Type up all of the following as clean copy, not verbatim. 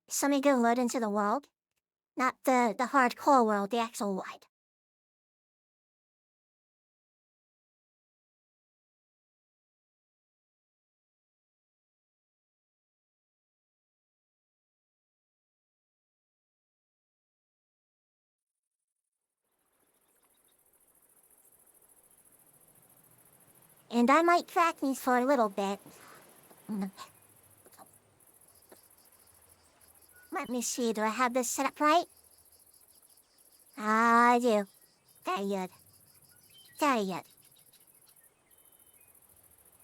So we go load into the world. Not the hardcore world, the actual world. And I might track these for a little bit. Let me see, do I have this set up right? Ah, I do. Very good. Very good.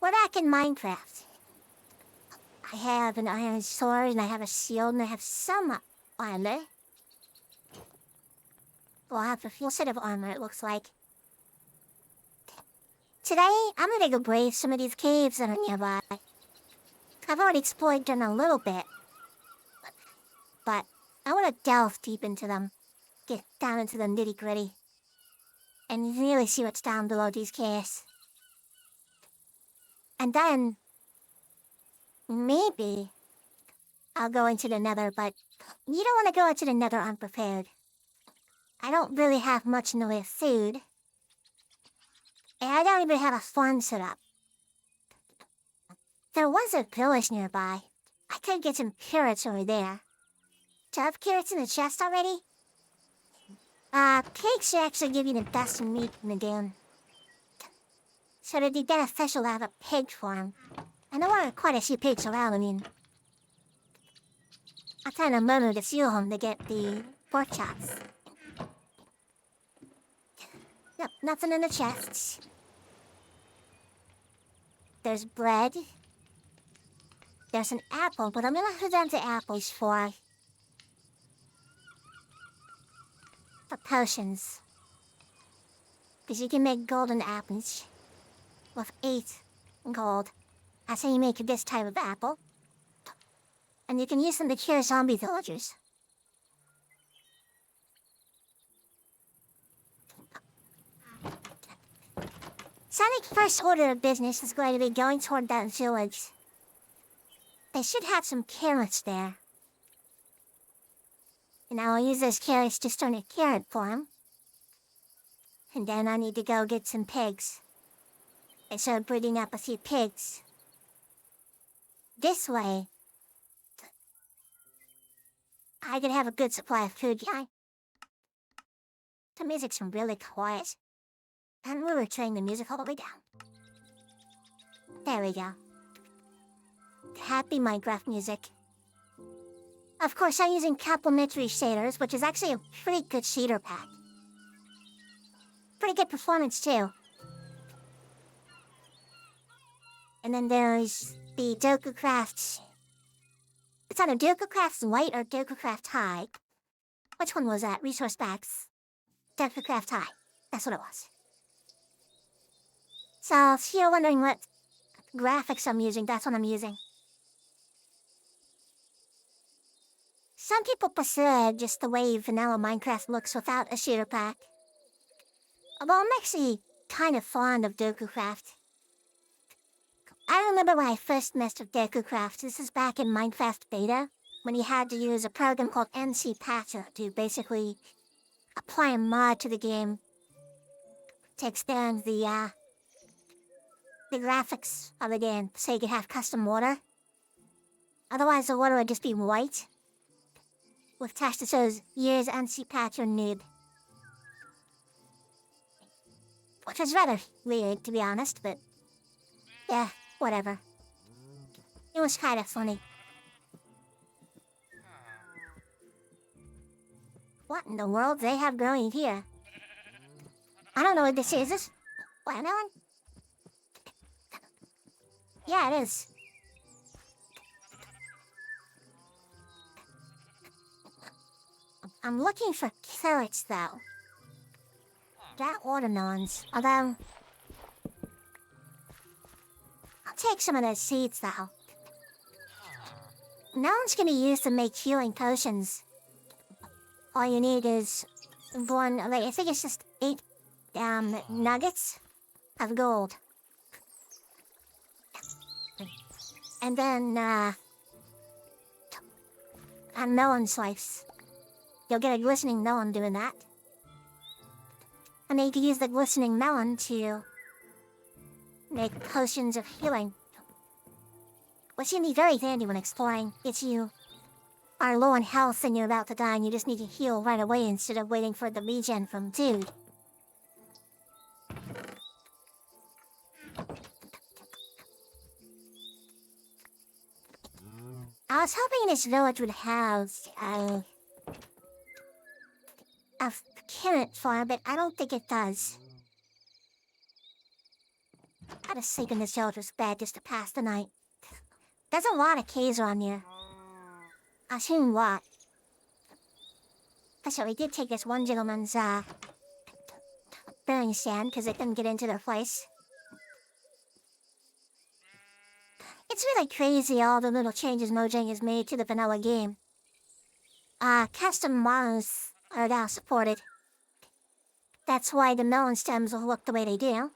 We're back in Minecraft. I have an iron sword, and I have a shield, and I have some armor. Well, I have a full set of armor, it looks like. Today, I'm gonna go brave some of these caves that are nearby. I've already explored them a little bit, but I want to delve deep into them, get down into the nitty-gritty, and really see what's down below these caves. And then, maybe, I'll go into the nether, but you don't want to go into the nether unprepared. I don't really have much in the way of food, and I don't even have a farm set up. There was a village nearby. I could get some carrots over there. Do you have carrots in the chest already? Pigs should actually give you the best meat in the game. So it'd be beneficial to have a pig farm. And there are quite a few pigs around, I mean. I kind of murdered a few of them to get the pork chops. Yep, nothing in the chests. There's bread. There's an apple, but I'm gonna put down to apples for potions. Because you can make golden apples with 8 gold. That's how you make this type of apple. And you can use them to cure zombie villagers. Sonic's first order of business is going to be going toward that village. They should have some carrots there. And I'll use those carrots to start a carrot farm. And then I need to go get some pigs. And start breeding up a few pigs. This way, I can have a good supply of food. Yeah. The music's really quiet. And we were turning the music all the way down. There we go. Happy Minecraft music. Of course, I'm using complementary shaders, which is actually a pretty good shader pack. Pretty good performance, too. And then there's the AzuraCraft. It's either AzuraCraft Light or AzuraCraft High. Which one was that? Resource packs. AzuraCraft High. That's what it was. So, if you're wondering what graphics I'm using, that's what I'm using. Some people prefer just the way vanilla Minecraft looks without a shader pack. Although I'm actually kind of fond of AzuraCraft. I remember when I first messed with AzuraCraft, this is back in Minecraft Beta, when you had to use a program called NC Patcher to basically apply a mod to the game to extend the graphics of the game so you could have custom water. Otherwise the water would just be white, with text that says, "Use NC Patcher noob." Which was rather weird, to be honest, but yeah, whatever. It was kind of funny. What in the world they have growing here? I don't know what this is. Is this watermelon? Yeah, it is. I'm looking for carrots, though. Not watermelons. Although, I'll take some of those seeds, though. Melons can be used to make healing potions. All you need is one, I think it's just 8 nuggets of gold. And then, and melon slice. You'll get a glistening melon doing that. And they can use the glistening melon to make potions of healing. Which can be very handy when exploring if you are low on health and you're about to die and you just need to heal right away instead of waiting for the regen from food. I was hoping this village would have a carrot farm, but I don't think it does. Gotta sleep in this shelter's bed just to pass the night. There's a lot of caves around here. I've seen a lot. So we did take this one gentleman's burning sand because they couldn't get into their place. It's really crazy all the little changes Mojang has made to the vanilla game. Custom models are now supported. That's why the melon stems will look the way they do,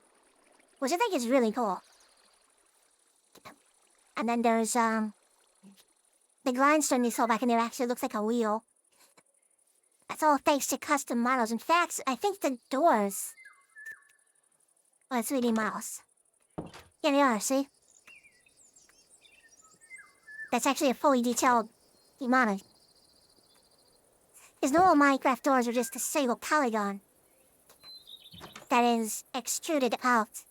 which I think is really cool. And then there's, the grindstone you saw back in there actually looks like a wheel. That's all thanks to custom models. In fact, I think the doors are 3D models. Yeah, they are, see? That's actually a fully detailed model. Because normal Minecraft doors are just a single polygon that is extruded out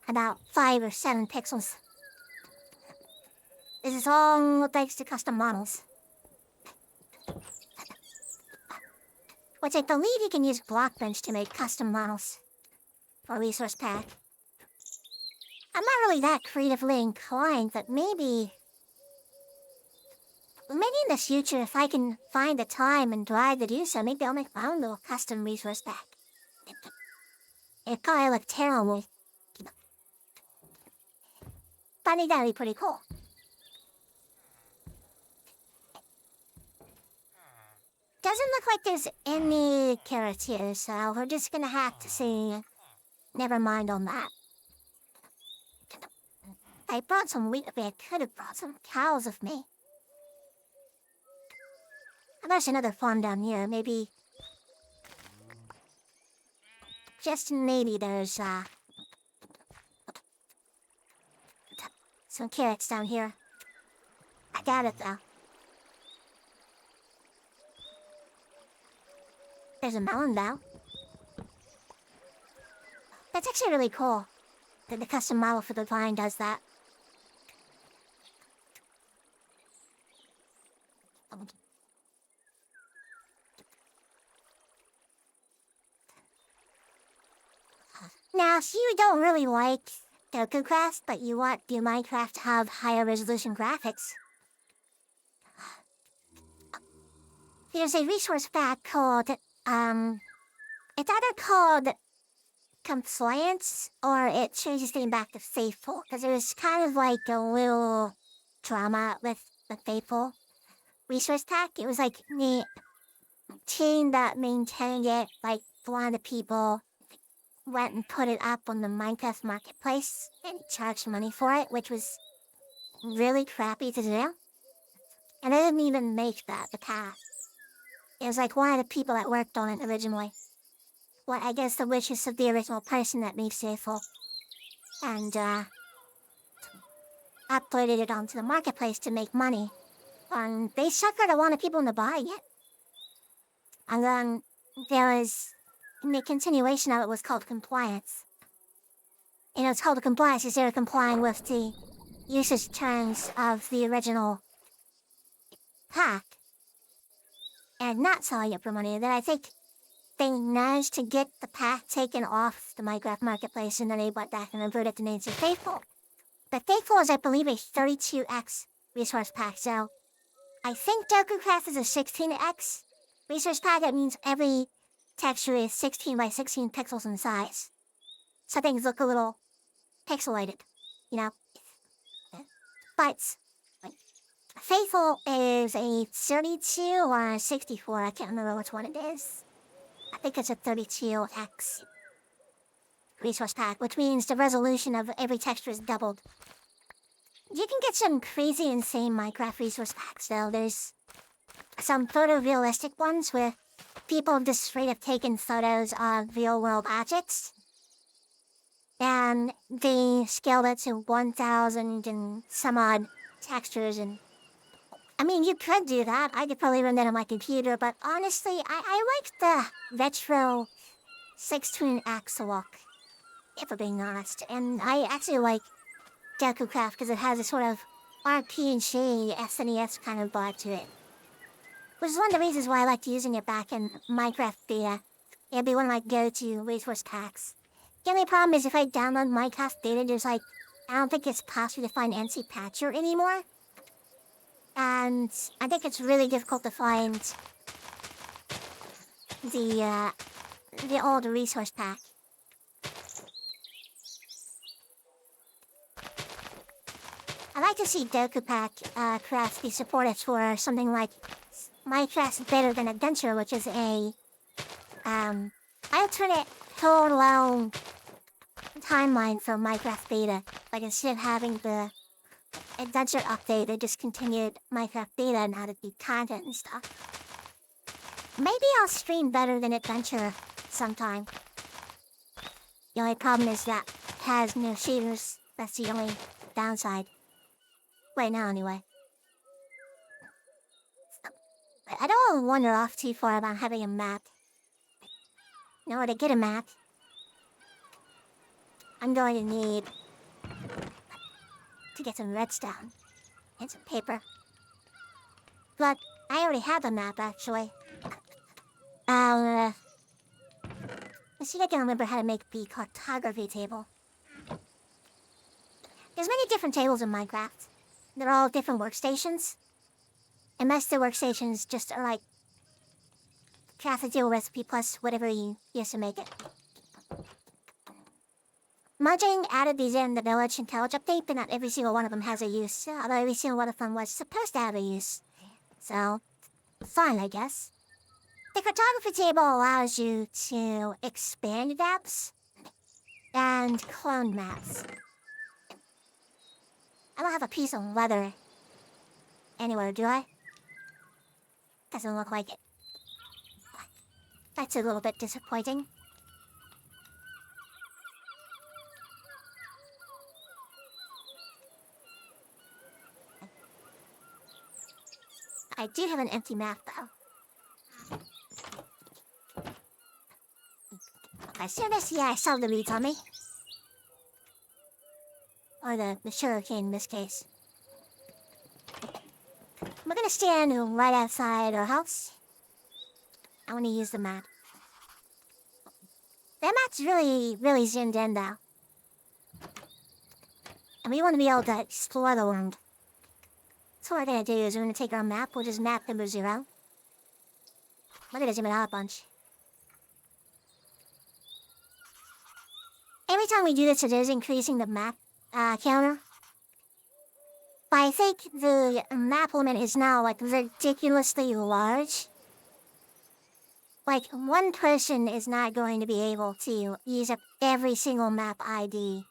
about 5 or 7 pixels. This is all thanks to custom models. Which I believe you can use Blockbench to make custom models for resource pack. I'm not really that creatively inclined, but maybe in the future, if I can find the time and drive to do so, maybe I'll make my own little custom resource pack. It probably look terrible. But I think that'd be pretty cool. Doesn't look like there's any carrots here, so we're just gonna have to see. Never mind on that. I brought some wheat, but I could have brought some cows with me. And there's another farm down here, maybe. Just maybe there's, some carrots down here. I got it, though. There's a melon, though. That's actually really cool that the custom model for the vine does that. Now, if you don't really like AzuraCraft, but you want your Minecraft to have higher resolution graphics, there's a resource pack called, it's either called Compliance, or it changes things back to Faithful, because there's kind of like a little drama with the Faithful resource pack. It was like the team that maintained it, like one of the people went and put it up on the Minecraft marketplace and charged money for it, which was really crappy to do. And they didn't even make the path. It was like one of the people that worked on it originally. Well, I guess the wishes of the original person that made Faithful. And, uploaded it onto the marketplace to make money. And they suckered a lot of people into buying it. And then there was, the continuation of it was called Compliance. You know, it's called a compliance because they were complying with the usage terms of the original pack. And not selling it for money. And then I think they managed to get the pack taken off the Minecraft marketplace, and then they went back and reverted the name to Faithful. But Faithful is, I believe, a 32x resource pack, so I think AzuraCraft is a 16x resource pack. That means every texture is 16 by 16 pixels in size. So things look a little pixelated, you know? But Faithful is a 32 or a 64, I can't remember which one it is. I think it's a 32x resource pack, which means the resolution of every texture is doubled. You can get some crazy, insane Minecraft resource packs, though. There's some photorealistic ones where people have just straight up taken photos of real-world objects, and they scaled it to 1,000 and some odd textures. And I mean, you could do that. I could probably run that on my computer, but honestly, I like the retro 16 axle look, if we're being honest. And I actually like AzuraCraft because it has a sort of RPG SNES kind of vibe to it, which is one of the reasons why I liked using it back in Minecraft beta. It'd be one of my go-to resource packs. The only problem is if I download Minecraft beta, I don't think it's possible to find NC Patcher anymore. And I think it's really difficult to find the old resource pack. I'd like to see AzuraCraft be supported for something like Minecraft's Better Than Adventure, which is a alternate parallel timeline for Minecraft beta. Like instead of having the adventure update, they just continued Minecraft beta and added the content and stuff. Maybe I'll stream Better Than Adventure sometime. The only problem is that it has no shaders. That's the only downside. Right now, anyway. I don't want to wander off too far about having a map. In order to get a map, I'm going to need to get some redstone and some paper. But I already have a map, actually. Let's see if I can remember how to make the cartography table. There's many different tables in Minecraft. They're all different workstations. And most of the workstations just are like craft a table recipe plus whatever you use to make it. Mojang added these in the Village and College update, but not every single one of them has a use, although every single one of them was supposed to have a use. So, fine, I guess. The cartography table allows you to expand maps and clone maps. I don't have a piece of leather anywhere, do I? Doesn't look like it. That's a little bit disappointing. I do have an empty map, though. Okay, serious? Yeah, I saw the reeds on me. Or the sugarcane in this case. We're gonna stand right outside our house. I want to use the map. That map's really zoomed in, though. And we want to be able to explore the world. So what we're gonna do is we're gonna take our map, which is map number 0. We're gonna zoom it out a bunch. Every time we do this, it is increasing the map counter. But I think the map limit is now like ridiculously large. Like, one person is not going to be able to use up every single map ID.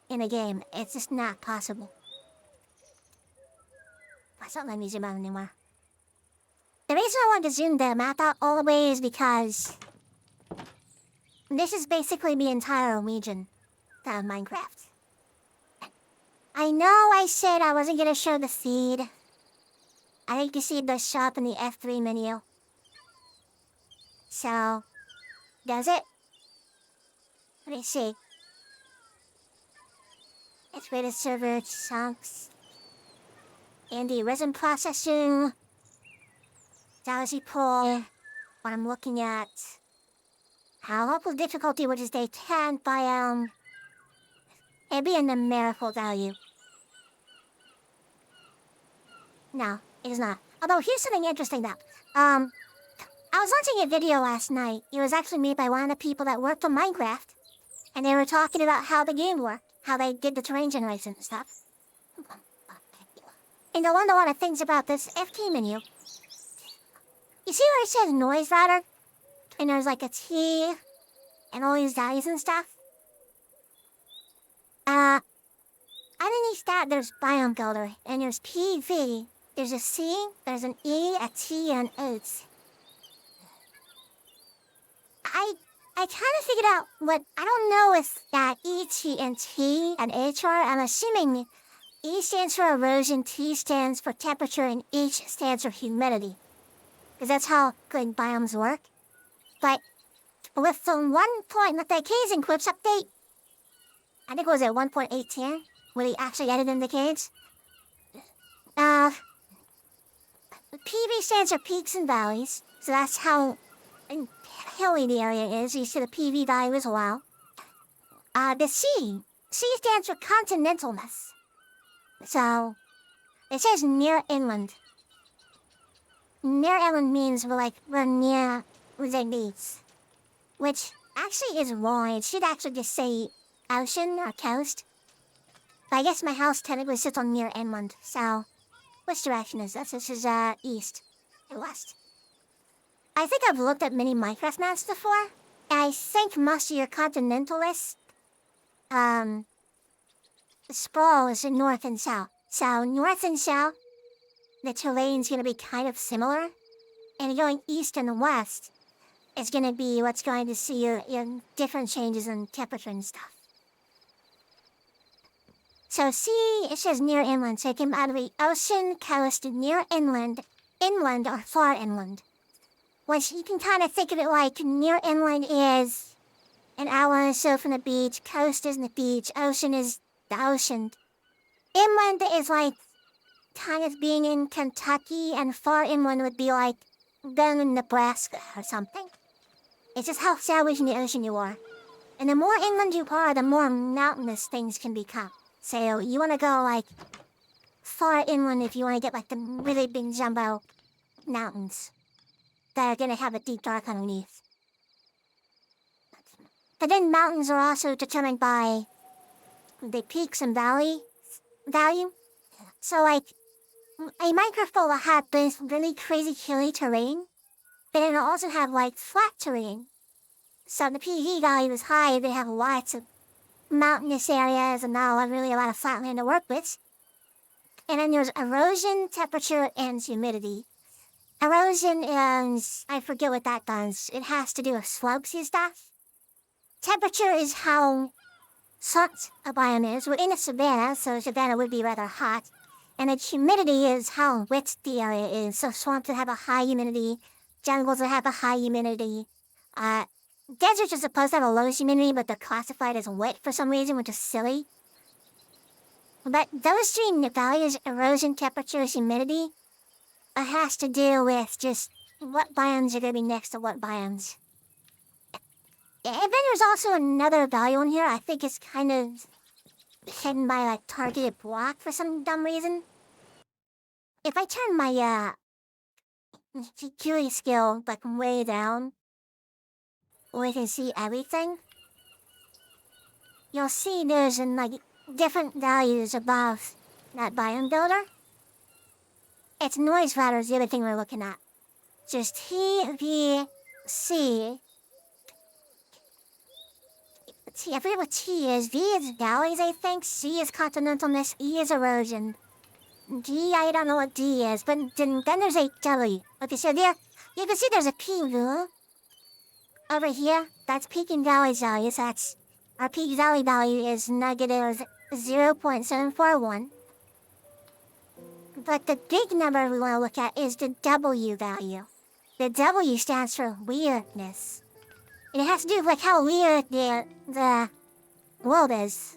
In a game, it's just not possible. I don't let me zoom out anymore. The reason I wanted to zoom the map out all the way is because this is basically the entire region of Minecraft. I know I said I wasn't gonna show the seed. I think the seed does show up in the F3 menu. So, does it? Let me see. It's rated server chunks. Andy resin processing. Galaxy pull. What I'm looking at. How local difficulty, which is day 10 biome. It'd be a numerical value. No, it is not. Although, here's something interesting though. I was watching a video last night. It was actually made by one of the people that worked on Minecraft. And they were talking about how the game worked. How they did the terrain generation and stuff. And I learned a lot of things about this FT menu. You see where it says noise router? And there's like a T and all these values and stuff. Underneath that, there's biome builder, and there's PV. There's a C, there's an E, a T, and an H. I kind of figured out what, I don't know if that E, T, and T, and H are. I'm assuming E stands for erosion, T stands for temperature, and H stands for humidity. Because that's how good biomes work. But with the 1.8 caves and clips update, I think it was at 1.18, where they actually added in the caves. PV stands for peaks and valleys, so that's how hilly the area is. You see the PV value as well. The C stands for continentalness. So, it says near inland. Near inland means we're near the beach. Which actually is wrong. It should actually just say ocean or coast. But I guess my house technically sits on near inland, so which direction is this? This is east and west. I think I've looked at many Minecraft maps before, and I think most of your continentalists, sprawl is in north and south. So north and south, the terrain's gonna be kind of similar, and going east and west is gonna be what's going to see your different changes in temperature and stuff. So C, it says near inland, so it can either be ocean, coast, near inland, inland, or far inland. Which you can kind of think of it like near inland is an hour or so from the beach, coast is the beach, ocean is the ocean. Inland is like kind of being in Kentucky, and far inland would be like going in Nebraska or something. It's just how far away from the ocean you are. And the more inland you are, the more mountainous things can become. So you want to go like far inland if you want to get like the really big jumbo mountains that are going to have a deep dark underneath. But then mountains are also determined by the peaks and value. So like a Minecraft will have this really crazy hilly terrain, but it'll also have like flat terrain. So the PV value is high, they have lots of mountainous areas and not really a lot of flat land to work with. And then there's erosion, temperature, and humidity. Erosion is, I forget what that does. It has to do with slopes and stuff. Temperature is how hot a biome is. We're in a savanna, so savanna would be rather hot. And then humidity is how wet the area is. So swamps would have a high humidity, jungles would have a high humidity. Deserts are supposed to have a low humidity, but they're classified as wet for some reason, which is silly. But those three values, erosion, temperature, humidity, it has to do with just what biomes are going to be next to what biomes. And then there's also another value in here. I think it's kind of hidden by like targeted block for some dumb reason. If I turn my security skill like way down, we can see everything. You'll see there's like different values above that biome builder. It's noise router is the other thing we're looking at. Just T, V, C. T, I forget what T is. V is valleys, I think. C is continentalness. E is erosion. D, I don't know what D is, but then there's a W. Okay, so there, you can see there's a P rule. Over here, that's peak and valley values. That's our peak valley value is negative 0.741. But the big number we want to look at is the W value. The W stands for weirdness. And it has to do with like how weird the world is.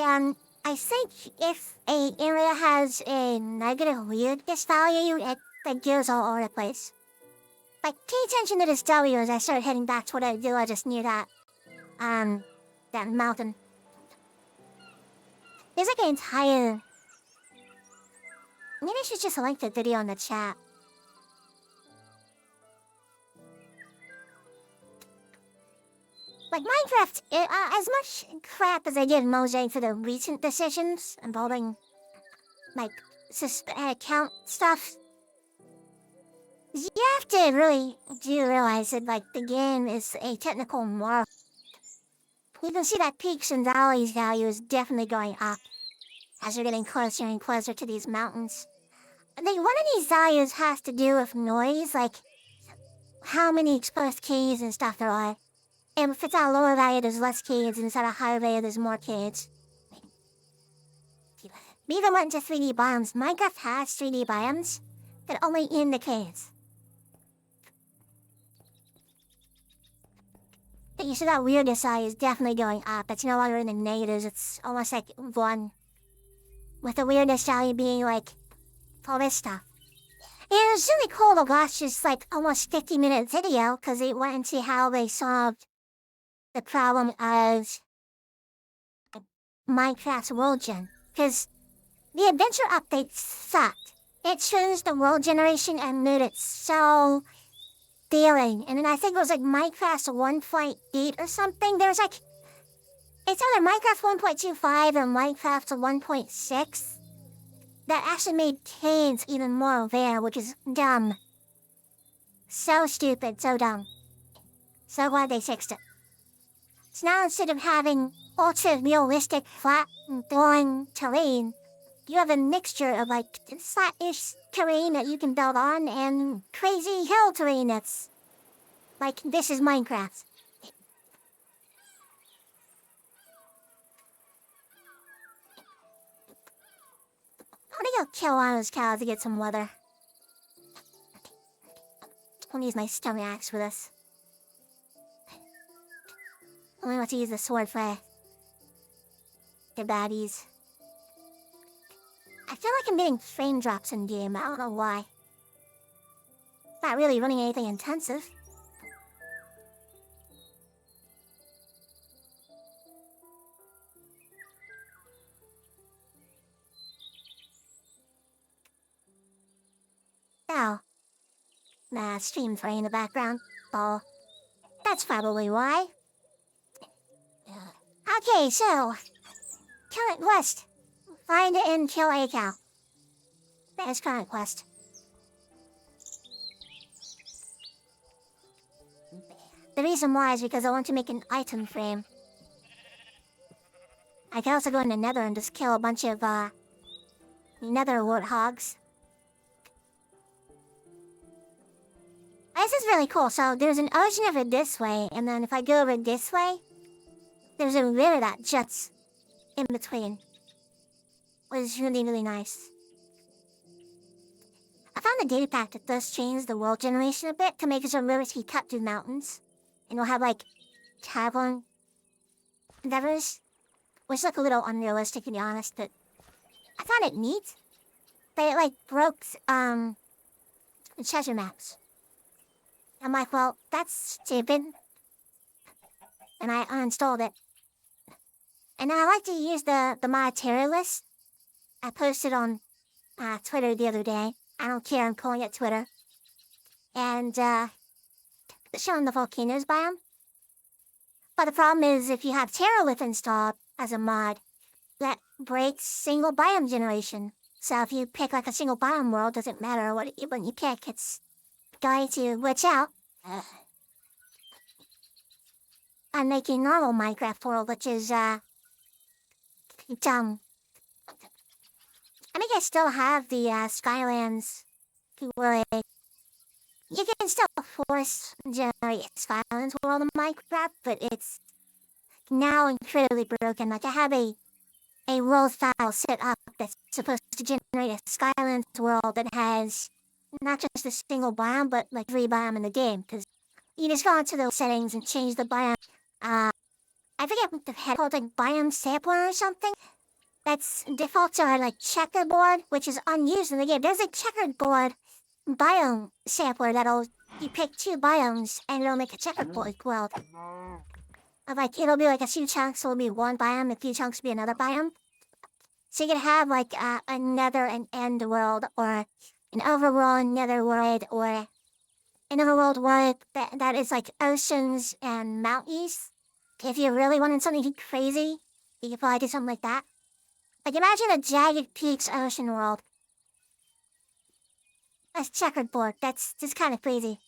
And I think if an area has a negative weirdness value, it goes all over the place. Like, pay attention to this W as I start heading back to what I do. I just near that mountain. There's like an entire... Maybe I should just link the video in the chat. Like, Minecraft, as much crap as I did Mosaic for the recent decisions involving, like, account stuff, You have to really do realize that, like, the game is a technical marvel. You can see that peaks and valleys value is definitely going up as you're getting closer and closer to these mountains. I think one of these values has to do with noise, like how many exposed keys and stuff there are. And if it's at a lower value, there's less keys, and if it's at a higher value, there's more keys. We even went into 3D biomes. Minecraft has 3D biomes, but only in the caves. But you see that weirdness value is definitely going up. It's no longer in the negatives, it's almost like 1. With the weirdness value being like all this stuff. And it was really cool to watch this like almost 50-minute video because it went into how they solved the problem of Minecraft's world gen. Because the adventure update sucked. It changed the world generation and made it so daring. And then I think it was like Minecraft 1.8 or something. There's like, it's either Minecraft 1.25 or Minecraft 1.6 that actually made caves even more rare, which is dumb. So stupid, so dumb. So glad they fixed it. So now instead of having ultra-realistic, flat, and boring terrain, you have a mixture of like flat-ish terrain that you can build on and crazy hill terrain that's like, this is Minecraft. I'm gonna go kill one of those cows to get some weather. I'm gonna use my stone axe for this. I'm gonna have to use the sword for the baddies. I feel like I'm getting frame drops in game. I don't know why. Not really running anything intensive. Oh. Nah, stream playing in the background. Oh. That's probably why. Okay, so. Current quest. Find and kill a cow. That is current quest. The reason why is because I want to make an item frame. I can also go in the nether and just kill a bunch of, nether warthogs. This is really cool. So there's an ocean over this way, and then if I go over this way, there's a river that juts in between. Which is really, really nice. I found a data pack that does change the world generation a bit to make some rivers he cut through mountains. And we'll have like tavern endeavors, which look a little unrealistic to be honest, but I found it neat. But it like broke the treasure maps. I'm like, well, that's stupid. And I uninstalled it. And I like to use the monetary list I posted on Twitter the other day. I don't care, I'm calling it Twitter. And showing the volcanoes biome. But the problem is if you have Terralith installed as a mod, that breaks single biome generation. So if you pick like a single biome world, doesn't matter what you pick, it's going to glitch out. I'm making normal Minecraft world, which is dumb. I think I still have the Skylands where you can still force generate Skylands world in Minecraft, but it's now incredibly broken. Like I have a world file set up that's supposed to generate a Skylands world that has not just a single biome, but like 3 biome in the game. Because you just go into those settings and change the biome. I forget what the heck called, like biome sampler or something. That's default to like checkerboard, which is unused in the game. There's a checkerboard biome sampler that'll you pick 2 biomes and it'll make a checkerboard world. Like it'll be like a few chunks will be one biome, a few chunks will be another biome. So you can have like a nether and end world, or an overworld nether world, or an overworld world that is like oceans and mountains. If you really wanted something crazy, you could probably do something like that. Like imagine a jagged peaks ocean world. a checkerboard. That's just kind of crazy.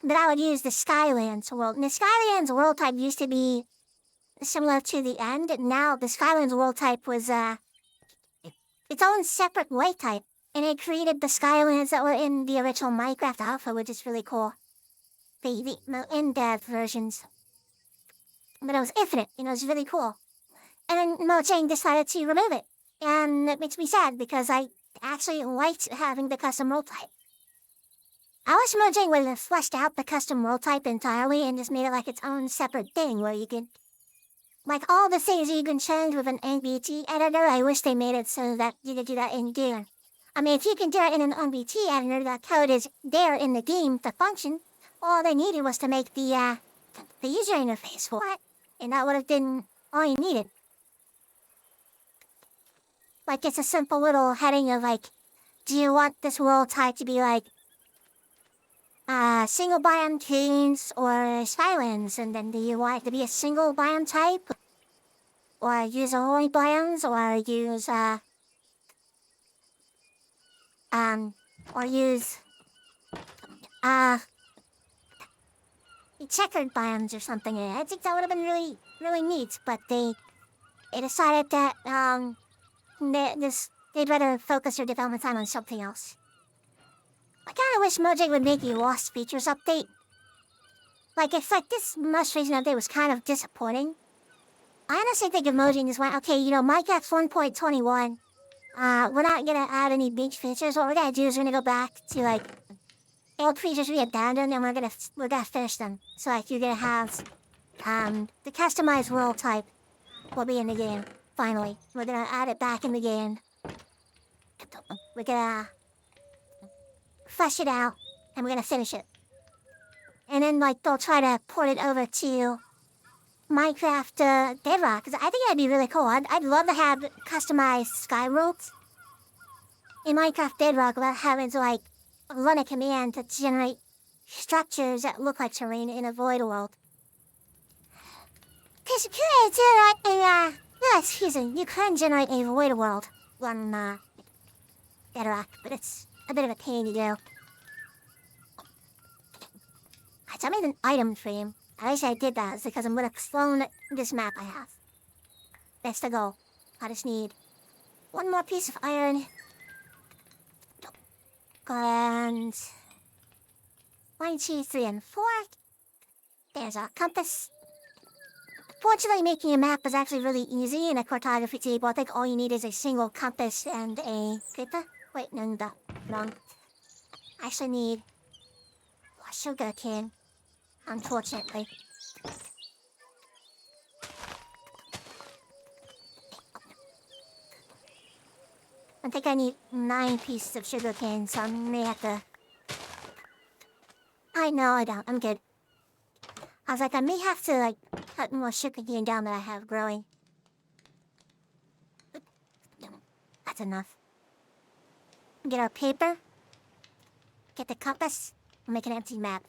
But I would use the Skylands world. And the Skylands world type used to be similar to the end. Now the Skylands world type was its own separate white type. And it created the Skylands that were in the original Minecraft alpha, which is really cool. The in-depth versions. But it was infinite, it was really cool. And then Mojang decided to remove it. And it makes me sad because I actually liked having the custom world type. I wish Mojang would have fleshed out the custom world type entirely and just made it like its own separate thing where you could... Like all the things you can change with an NBT editor, I wish they made it so that you could do that in game. I mean, if you can do it in an NBT editor, that code is there in the game to function. All they needed was to make the user interface for it. And that would have been all you needed. Like, it's a simple little heading of like, do you want this world type to be like, single biome caves or Skylands, and then do you want it to be a single biome type? Or use only biomes, or use, checkered biomes or something. I think that would have been really, really neat, but they decided that, they'd rather focus their development time on something else. I kinda wish Mojang would make a Lost Features update. Like, it's like this most recent update was kind of disappointing. I honestly think if Mojang just went, okay, Minecraft 1.21, we're not gonna add any big features. What we're gonna do is we're gonna go back to, like, old features we abandoned, and we're gonna finish them. So, like, you're gonna have, the customized world type will be in the game, finally. We're gonna add it back in the game. We're gonna flesh it out, and we're gonna finish it. And then, like, they'll try to port it over to Minecraft Bedrock, because I think that'd be really cool. I'd love to have customized sky worlds in Minecraft Bedrock without having to, like, run a command to generate structures that look like terrain in a void world. Because you can generate a void world on Bedrock, but it's a bit of a pain to do. I made an item frame. I wish I did that. It's because I'm gonna clone this map I have. That's the goal. I just need one more piece of iron. And 1, 2, 3, and 4. There's our compass. Fortunately, making a map is actually really easy in a cartography table. I think all you need is a single compass and a paper. Wait, no. I actually need a sugar cane. Unfortunately. I think I need 9 pieces of sugar cane, so I may have to... No, I don't. I'm good. I was like, I may have to, like, cut more sugar cane down that I have growing. That's enough. Get our paper. Get the compass. And make an empty map.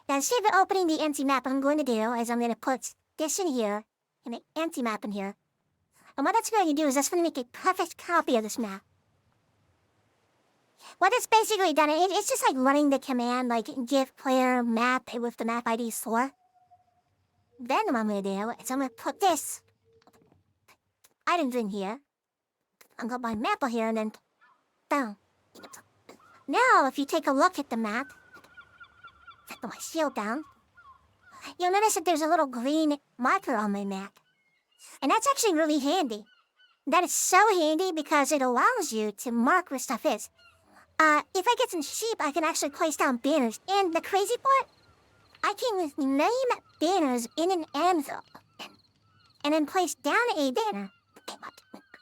Now, instead of opening the empty map, I'm going to do is I'm going to put this in here and an empty map in here. And what that's going to do is that's going to make a perfect copy of this map. What it's basically done, it's just like running the command, like give player map with the map ID 4. Then what I'm going to do is I'm going to put this items in here. I'm going to put my map here and then boom. Now, if you take a look at the map, put my shield down, you'll notice that there's a little green marker on my map. And that's actually really handy. That is so handy because it allows you to mark where stuff is. If I get some sheep, I can actually place down banners. And the crazy part, I can name banners in an anvil. And then place down a banner.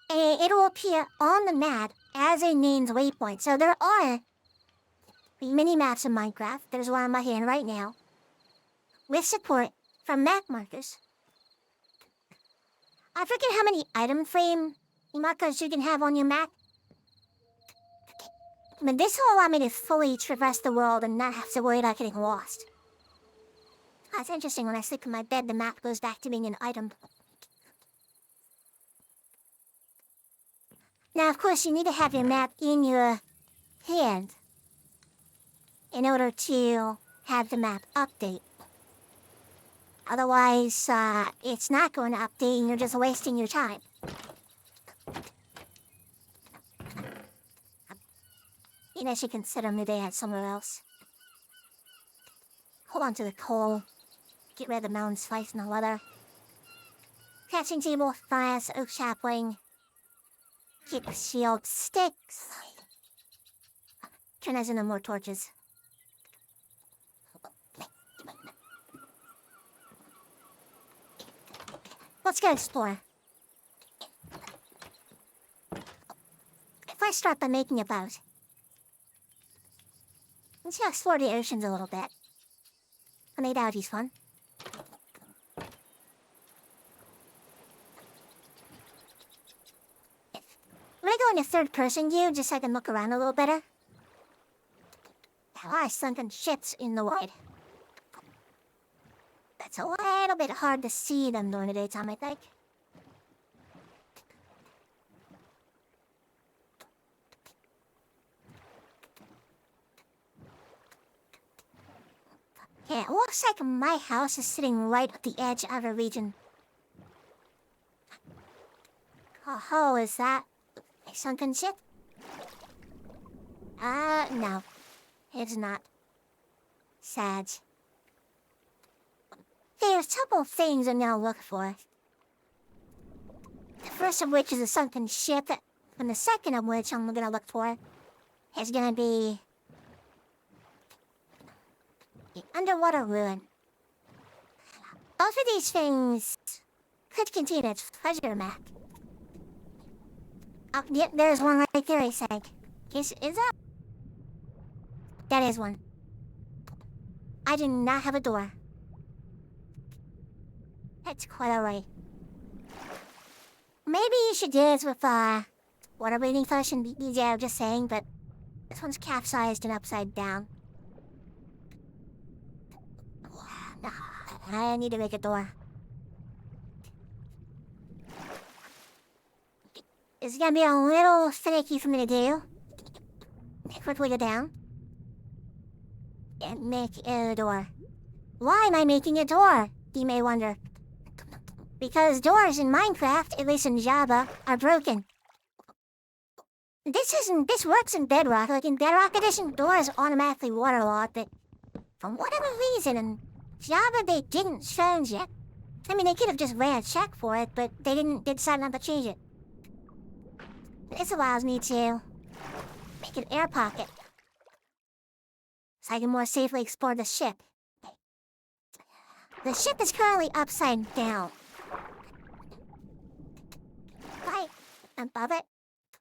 And it will appear on the map as a named waypoint. So there are mini maps in Minecraft. There's one on my hand right now. With support from map markers. I forget how many item frame markers you can have on your map. But this will allow me to fully traverse the world and not have to worry about getting lost. It's interesting, when I sleep in my bed, the map goes back to being an item. Now, of course, you need to have your map in your hand in order to have the map update. Otherwise, it's not going to update and you're just wasting your time. You know, should consider maybe at somewhere else. Hold on to the coal. Get rid of the mountain slice and the leather. Catching table, fires, oak sapling. Keep shield sticks. Turn those into more torches. Let's go explore. If I start by making a boat, let's go explore the oceans a little bit. I made that would be fun. I'm gonna go into third person view just so I can look around a little better. There are sunken ships in the void. It's a little bit hard to see them during the daytime, I think. Yeah, it looks like my house is sitting right at the edge of a region. Oh, is that a sunken ship? No. It's not. Sad. There's a couple of things I'm gonna look for. The first of which is a sunken ship, and the second of which I'm gonna look for is gonna be the underwater ruin. Both of these things could contain a treasure map. Oh, yeah, there's one right there, I think. Is that? That is one. I do not have a door. That's quite alright. Maybe you should do this with, water breathing fish and yeah, I'm just saying, but this one's capsized and upside down. No, I need to make a door. It's gonna be a little finicky for me to do. Quickly go down. And make a door. Why am I making a door? You may wonder. Because doors in Minecraft, at least in Java, are broken. This works in Bedrock. Like in Bedrock Edition, doors automatically waterlogged, but for whatever reason in Java they didn't change it. I mean, they could have just ran a check for it, but they decided not to change it. This allows me to make an air pocket, so I can more safely explore the ship. The ship is currently upside down. Right above it.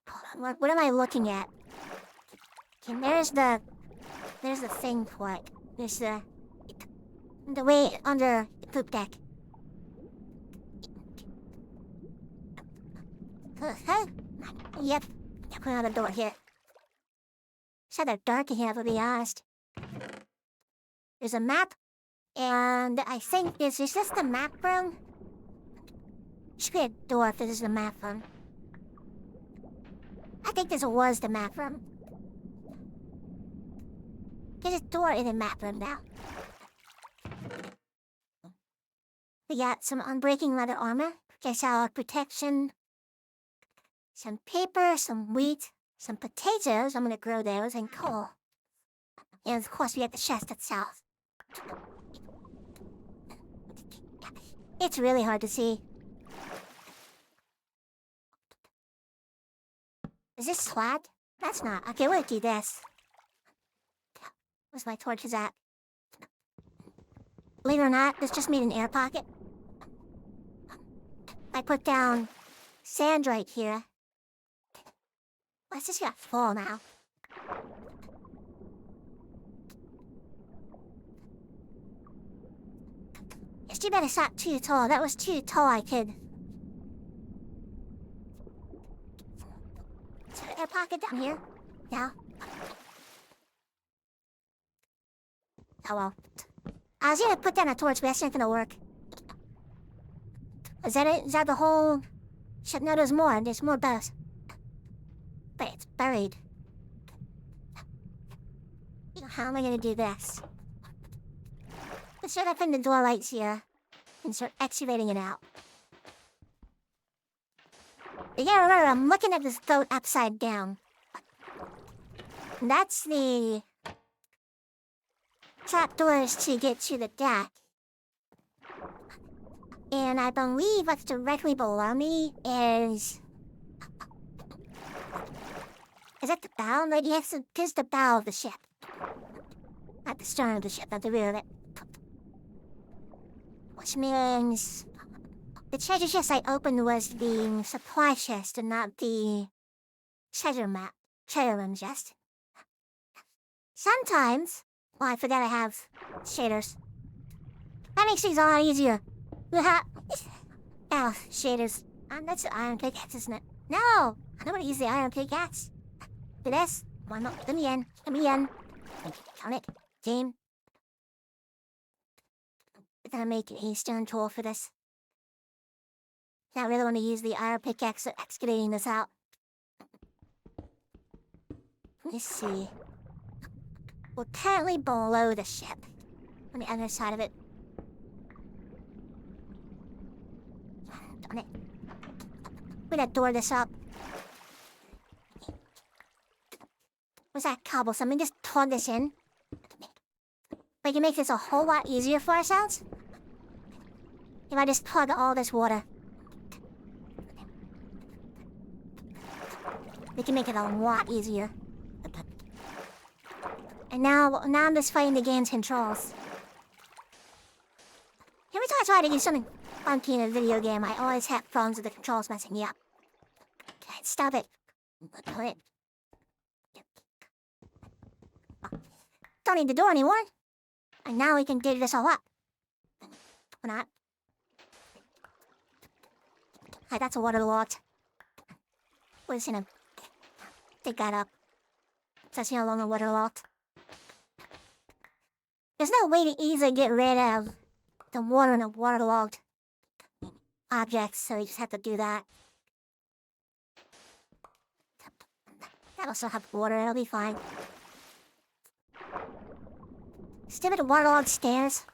Hold on, what am I looking at? Okay, there's the thing for it. There's the way under the poop deck. Yep, put another door here. It's rather dark in here, to be honest. There's a map, and I think is this the map room? Should be a door if this is the map room. I think this was the map room. There's a door in the map room now. We got some unbreaking leather armor, Jessalog protection, some paper, some wheat, some potatoes, I'm gonna grow those, and coal. And of course we have the chest itself. It's really hard to see. Is this flat? That's not. Okay, we'll do this. Where's my torches at? Believe it or not, this just made an air pocket. I put down sand right here. Let's just get full now. It's too bad it's not too tall. That was too tall, I could. Is there an air pocket down here? Yeah. Oh well. I was gonna put down a torch, but that's not gonna work. Is that it? Is that the whole... Shit, no, there's more. There's more bows. But it's buried. How am I gonna do this? Let's shut up in the door lights here and start excavating it out. Yeah, remember, I'm looking at this boat upside down. That's the trapdoors to get to the deck. And I believe what's directly below me is... Is that the bow? Like, yes, it is the bow of the ship. Not the stern of the ship, not the rear of it. Which means... The treasure chest I opened was the supply chest and not the treasure room chest. Sometimes... Well, I forget I have shaders. That makes things a lot easier. Oh, shaders. That's the iron pickaxe, isn't it? No! I don't want to use the iron pickaxe. For this, why not? Let me in. Let me in. Count it. Team. I'm gonna make a stone tool for this. I really want to use the iron pickaxe for excavating this out. Let's see. We're currently below the ship. On the other side of it. Darn it. We're gonna door this up. What's that cobblestone? Let me just plug this in. We can make this a whole lot easier for ourselves. If I just plug all this water. We can make it a lot easier. And now I'm just fighting the game's controls. Every time I try to do something funky in a video game, I always have problems with the controls messing me up. Okay, stop it. Don't need the door anymore. And now we can dig this all up. Or not. Hey, that's a waterlogged. We're just gonna dig that up. So it's no longer waterlogged. There's no way to easily get rid of the water in a waterlogged object, so you just have to do that. That'll still have water, it'll be fine. Stupid waterlogged stairs.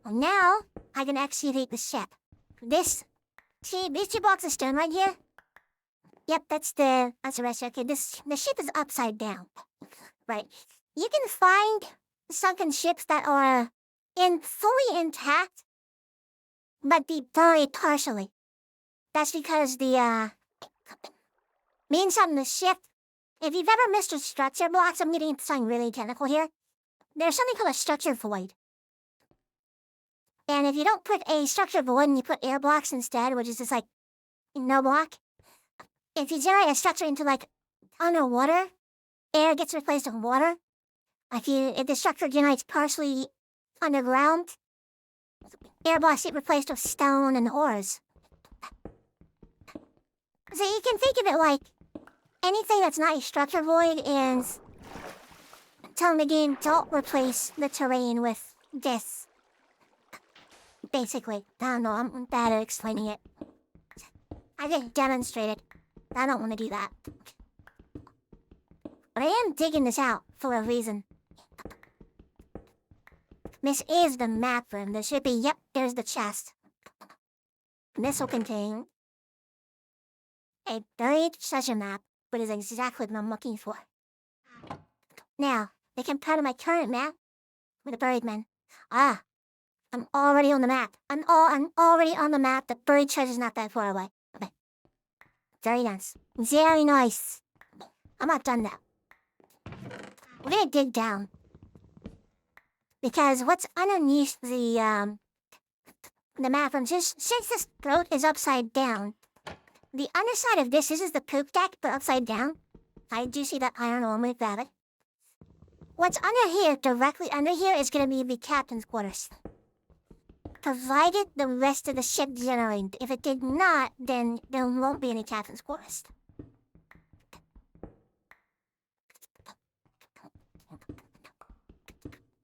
Well, now I can excavate the ship. These two blocks of stone right here. Yep, that's the rest. Okay, the ship is upside down. Right. You can find sunken ships that are fully intact, but be buried partially. That's because the means on the ship. If you've ever missed a structure blocks, I'm getting into something really technical here. There's something called a structure void. And if you don't put a structure void and you put air blocks instead, which is just like no block. If you generate a structure into like underwater, air gets replaced with water. If the structure generates partially underground, air blocks get replaced with stone and ores. So you can think of it like anything that's not a structure void is telling the game don't replace the terrain with this. Basically, I don't know, I'm bad at explaining it. I just demonstrated. I don't want to do that. But I am digging this out for a reason. This is the map room. There should be, yep, there's the chest. This will contain a buried treasure map, which is exactly what I'm looking for. Now, they compare to my current map with the buried men. Ah, I'm already on the map. I'm already on the map. The buried treasure's not that far away. Okay. Very nice. Very nice. I'm not done now. We're gonna dig down. Because what's underneath the map room, since this boat is upside down, the underside of this is the poop deck, but upside down. I do see that iron ore, I'm gonna grab it. What's under here, directly under here, is gonna be the captain's quarters. Provided the rest of the ship generated. If it did not, then there won't be any captain's quarters.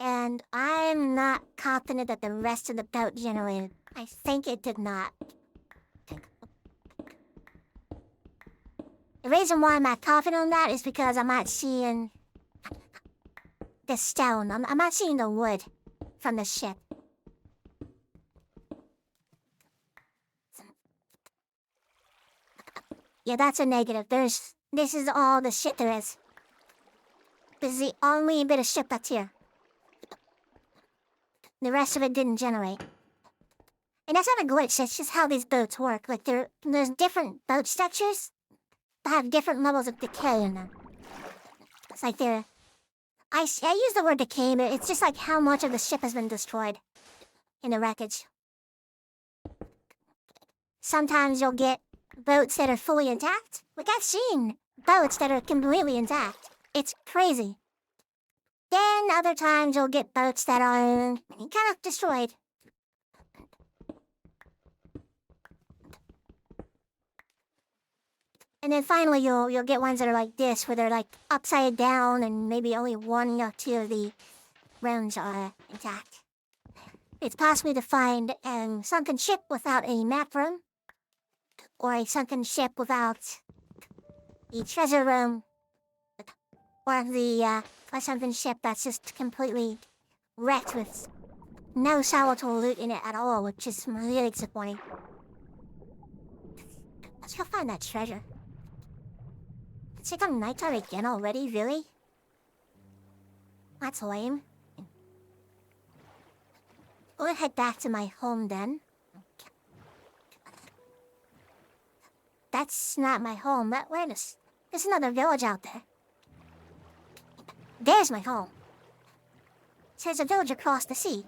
and I'm not confident that the rest of the boat generated. I think it did not. The reason why I'm not confident on that is because I'm not seeing the stone. I'm not seeing the wood from the ship. Yeah, that's a negative. This is all the shit there is. This is the only bit of ship that's here. The rest of it didn't generate. And that's not a glitch, that's just how these boats work. Like, there's different boat structures that have different levels of decay in them. It's like I use the word decay, but it's just like how much of the ship has been destroyed in the wreckage. Sometimes you'll get boats that are fully intact. Like, I've seen boats that are completely intact. It's crazy. Then other times you'll get boats that are kind of destroyed. And then finally you'll get ones that are like this, where they're like upside down and maybe only one or two of the rounds are intact. It's possible to find a sunken ship without a map room, or a sunken ship without the treasure room, or a sunken ship that's just completely wrecked with no solitary loot in it at all, which is really disappointing. Let's go find that treasure. It's like on nighttime again already, really? That's lame. We'll head back to my home then. That's not my home. There's another village out there. There's my home. There's a village across the sea.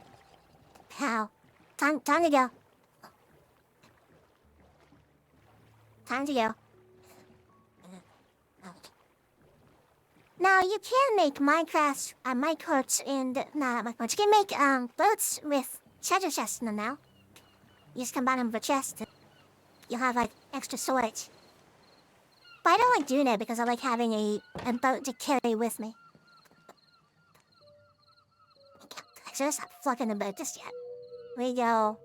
How? Time to go. Time to go. Now, you can make Minecraft, minecarts and, not minecarts, you can make, boats with treasure chests in them now. You just combine them with a chest, and you'll have, like, extra storage. But I don't like doing it because I like having a boat to carry with me. So let's not fucking the boat just yet. We go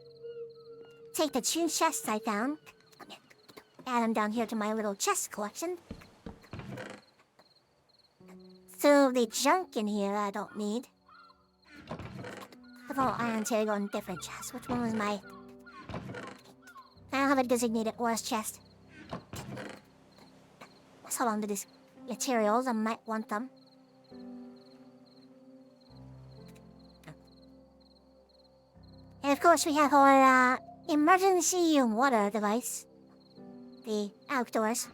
take the two chests I found, add them down here to my little chest collection. So the junk in here I don't need. The little iron here go in different chests. Which one was my... I don't have a designated ores chest. Let's hold on to these materials, I might want them. And of course we have our emergency water device. The outdoors.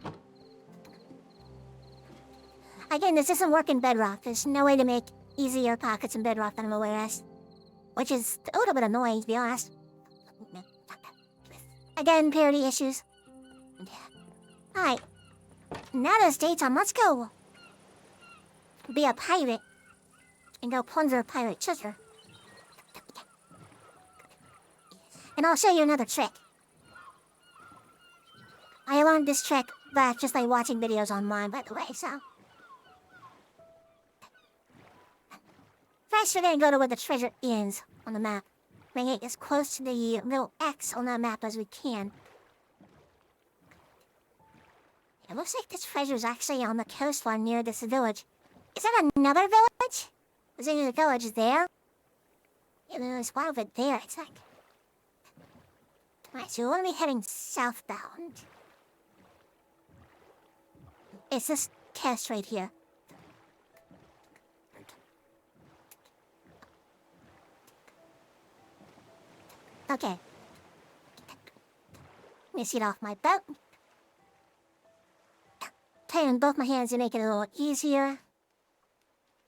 Again, this doesn't work in Bedrock. There's no way to make easier pockets in Bedrock than I'm aware of. Which is a little bit annoying, to be honest. Again, parity issues. Alright. Now there's daytime, let's go be a pirate and go plunder pirate treasure. And I'll show you another trick. I learned this trick by just like watching videos online, by the way, so... First, we're gonna go to where the treasure is on the map. Bring it as close to the little X on the map as we can. It looks like this treasure is actually on the coastline near this village. Is that another village? Is there a village there? Yeah, there's one over there, it's like... Alright, so we're gonna be heading southbound. It's this coast right here. Okay. Let me get off my boat. Turn both my hands to make it a little easier.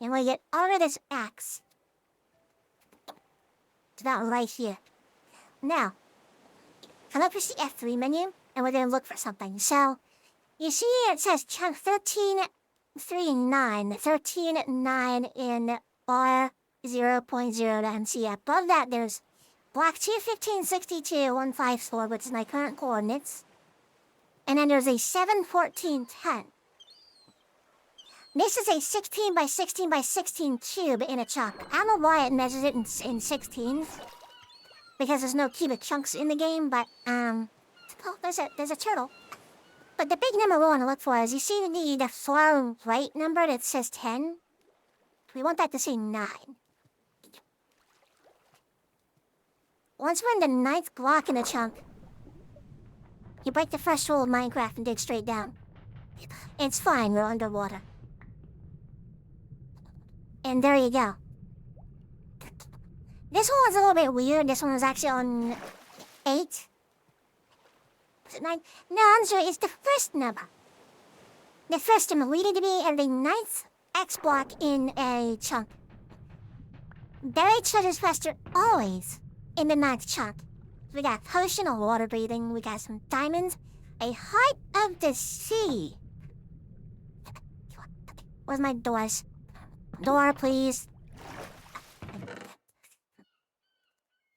And we get over this axe. It's about right here. Now, come up to the F3 menu, and we're gonna look for something. So, you see it says chunk 13.3.9. 13.9 in bar 0.0 to MC. Above that, there's block 215.62.154, which is my current coordinates. And then there's a 7.14.10. This is a 16 by 16 by 16 cube in a chunk. I don't know why it measures it in 16s. Because there's no cubic chunks in the game, but, oh, there's a turtle. But the big number we want to look for is, you see the far right number that says 10? We want that to say 9. Once we're in the 9th block in the chunk, you break the first rule of Minecraft and dig straight down. It's fine, we're underwater. And there you go. This one's a little bit weird. This one was actually on 8. Was it 9? No, answer is the first number. The first number needed to be in the 9th X block in a chunk. Buried treasures faster always in the 9th chunk. We got potion of water breathing, we got some diamonds, a heart of the sea. Where's my doors? Door, please.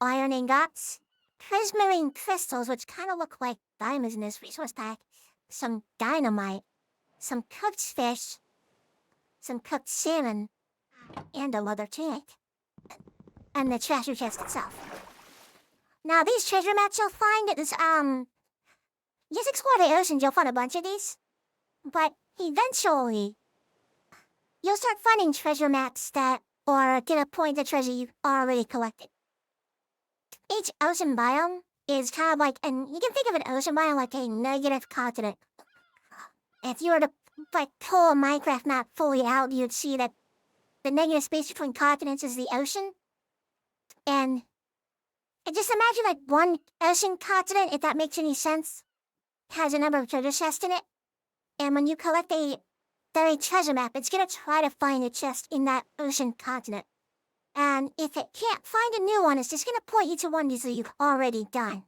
Iron ingots, prismarine crystals, which kind of look like diamonds in this resource pack, some dynamite, some cooked fish, some cooked salmon, and a leather tunic, and the treasure chest itself. Now, these treasure maps you'll find is, just explore the oceans, you'll find a bunch of these, but eventually, you'll start finding treasure maps that, or get a point of treasure you've already collected. Each ocean biome is kind of like, and you can think of an ocean biome like a negative continent. If you were to pull a Minecraft map fully out, you'd see that the negative space between continents is the ocean. And just imagine like one ocean continent, if that makes any sense, has a number of treasure chests in it. And when you collect a buried treasure map, it's gonna try to find a chest in that ocean continent. And if it can't find a new one, it's just gonna point you to one that you've already done.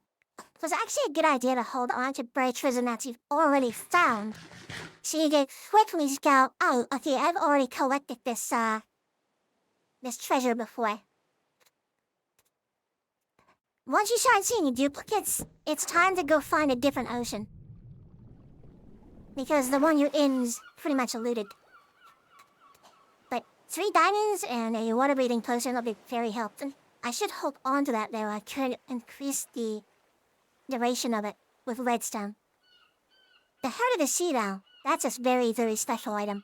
So it's actually a good idea to hold on to buried treasure maps you've already found. So you can quickly go, oh, okay, I've already collected this treasure before. Once you start seeing duplicates, it's time to go find a different ocean. Because the one you're in is pretty much looted. But 3 diamonds and a water-breathing potion will be very helpful. I should hold on to that though. I could increase the duration of it with redstone. The heart of the sea though, that's a very, very special item.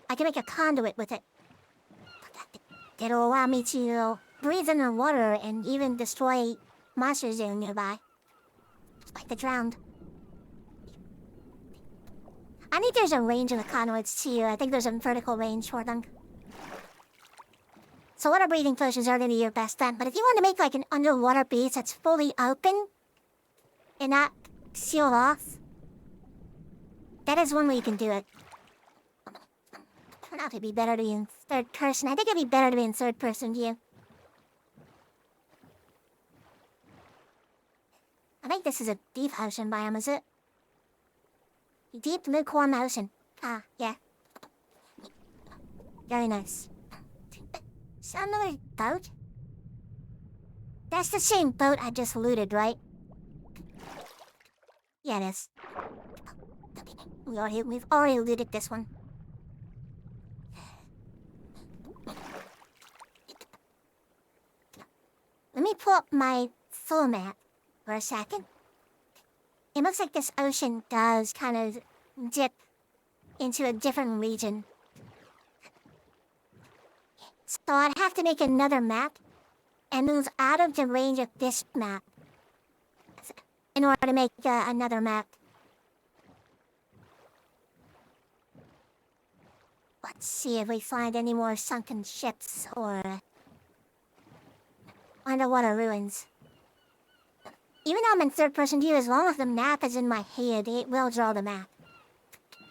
I can make a conduit with it. It'll allow me to breathe in the water and even destroy monsters that are nearby. Like the drowned. I think there's a range of the conduits too. I think there's a vertical range for them. So water breathing potions are gonna be your best bet, but if you want to make like an underwater base that's fully open and not sealed off, that is one way you can do it. Turn out to be better to be in third person. I think it'd be better to be in third person view. I think this is a deep ocean biome, is it? Deep lukewarm ocean. Ah, yeah. Very nice. Is that another boat? That's the same boat I just looted, right? Yeah, it is. We've already looted this one. Let me pull up my full map for a second. It looks like this ocean does kind of dip into a different region. So I'd have to make another map and move out of the range of this map in order to make another map. Let's see if we find any more sunken ships or underwater ruins. Even though I'm in third-person view, as long as the map is in my head, it will draw the map.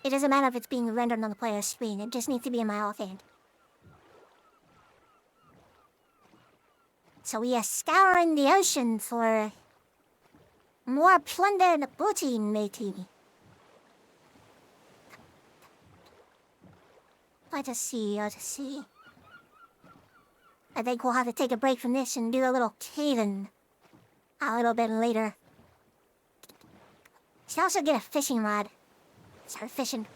It doesn't matter if it's being rendered on the player's screen, it just needs to be in my offhand. So we are scouring the ocean for more plunder and booty, matey. Let us see. I think we'll have to take a break from this and do a little caving a little bit later. Should also get a fishing rod. Start fishing.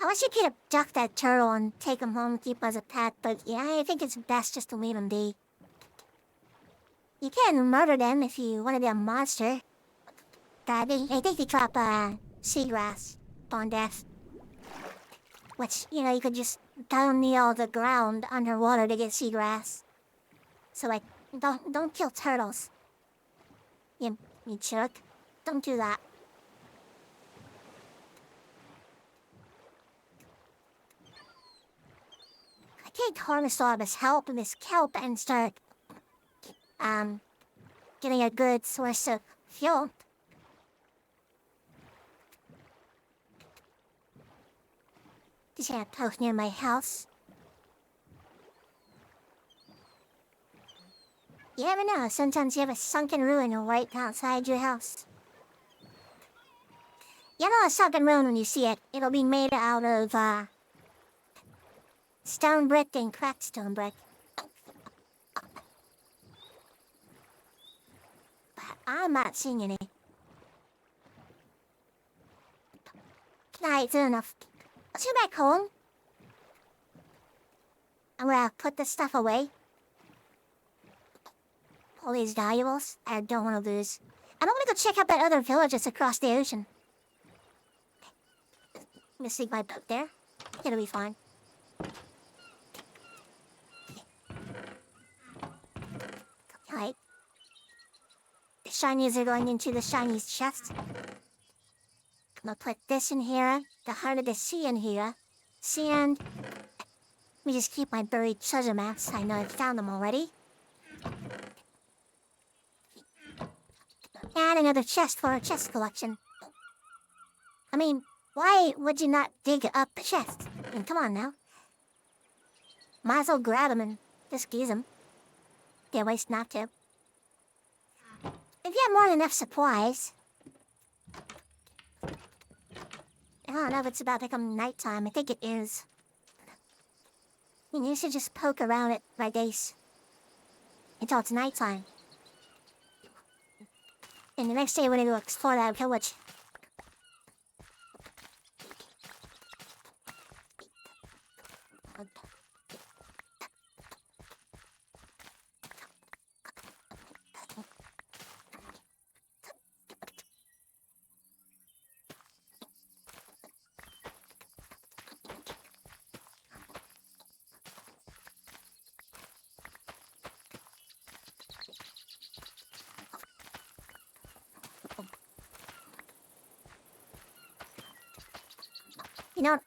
wish you could abduct that turtle and take him home and keep him as a pet, but yeah, I think it's best just to leave him be. You can murder them if you want to be a monster. I think they drop seagrass upon death. Which, you could just down kneel the ground underwater to get seagrass. So like, don't kill turtles. You jerk. Don't do that. I can't harness all of his help and his kelp and start, getting a good source of fuel. Just gonna post near my house. You never know, sometimes you have a sunken ruin right outside your house. You know a sunken ruin when you see it. It'll be made out of, stone brick and cracked stone brick. But I'm not seeing any. Alright, soon enough. Let's go back home. I'm gonna put this stuff away. All these valuables I don't want to lose. And I'm gonna go check out that other villages across the ocean. I'm gonna sneak my boat there. It'll be fine. Alright. The shinies are going into the shinies chest. I'm gonna put this in here, the heart of the sea in here. Sand. Let me just keep my buried treasure maps. I know I've found them already. And another chest for a chest collection. I mean, why would you not dig up the chest? I mean, come on now. Might as well grab them and just use them. Can't waste not to. If you have more than enough supplies... I don't know if it's about to become nighttime. I think it is. I mean, you should just poke around it by days. Until it's nighttime. And the next day we're gonna go explore that village.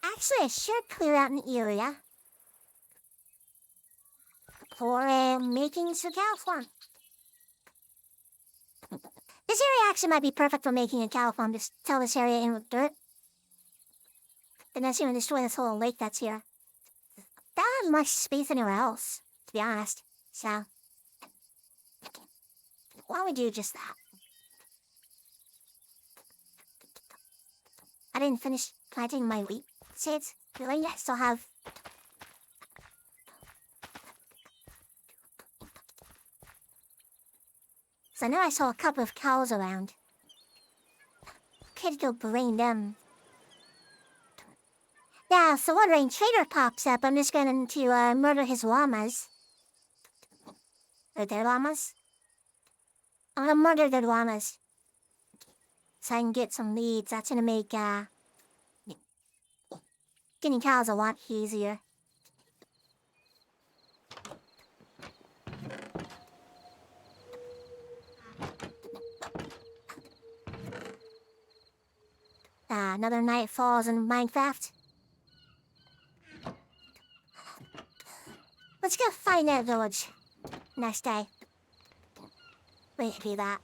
Actually, I should clear out an area for making some cow farm. This area actually might be perfect for making a cow farm. Just fill this area in with dirt. Then that's gonna destroy this whole lake that's here. Don't have much space anywhere else, to be honest. So, why don't we do just that? I didn't finish planting my wheat seeds. Really? I still have... So now I saw a couple of cows around. Could go bring them. Yeah, so one rain trader pops up. I'm just going to murder his llamas. Or their llamas? I'm gonna murder their llamas. So I can get some leads. That's gonna make getting cows a lot easier. Another night falls in Minecraft. Let's go find that village. Next day. Maybe that.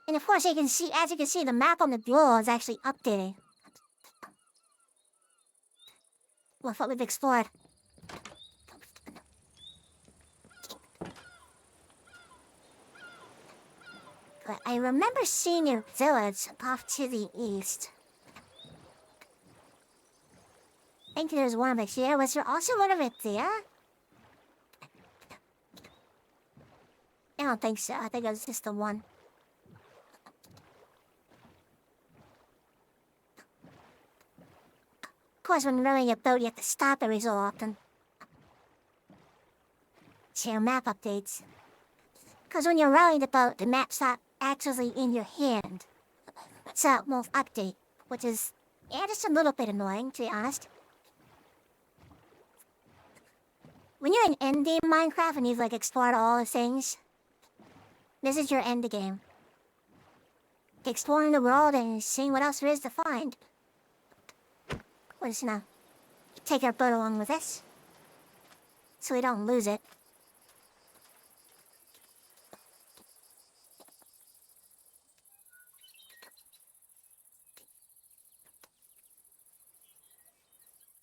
And of course, as you can see, the map on the wall is actually updating with what we've explored. But I remember seeing a village off to the east. I think there's one over here. Was there also one over there? I don't think so. I think it was just the one. course, when rowing a boat, you have to stop every so often. Share map updates. Because when you're rowing the boat, the map's not actually in your hand. So it won't update, which is, yeah, just a little bit annoying, to be honest. When you're in endgame Minecraft and you've like explored all the things, this is your end game. Exploring the world and seeing what else there is to find. We're just gonna take our boat along with us, so we don't lose it.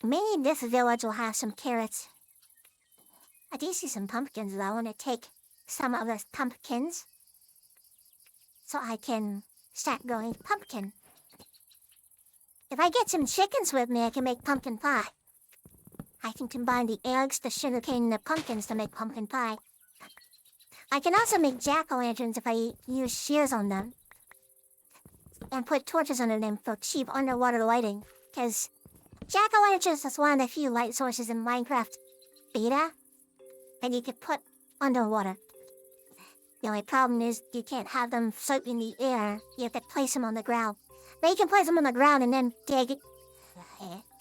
Maybe this village will have some carrots. I do see some pumpkins though. I want to take some of those pumpkins so I can start growing pumpkin. If I get some chickens with me, I can make pumpkin pie. I can combine the eggs, the sugarcane, and the pumpkins to make pumpkin pie. I can also make jack-o'-lanterns if I use shears on them. And put torches under them for cheap underwater lighting. Because jack-o'-lanterns is one of the few light sources in Minecraft beta that you could put underwater. The only problem is you can't have them float in the air. You have to place them on the ground. But you can place them on the ground and then dig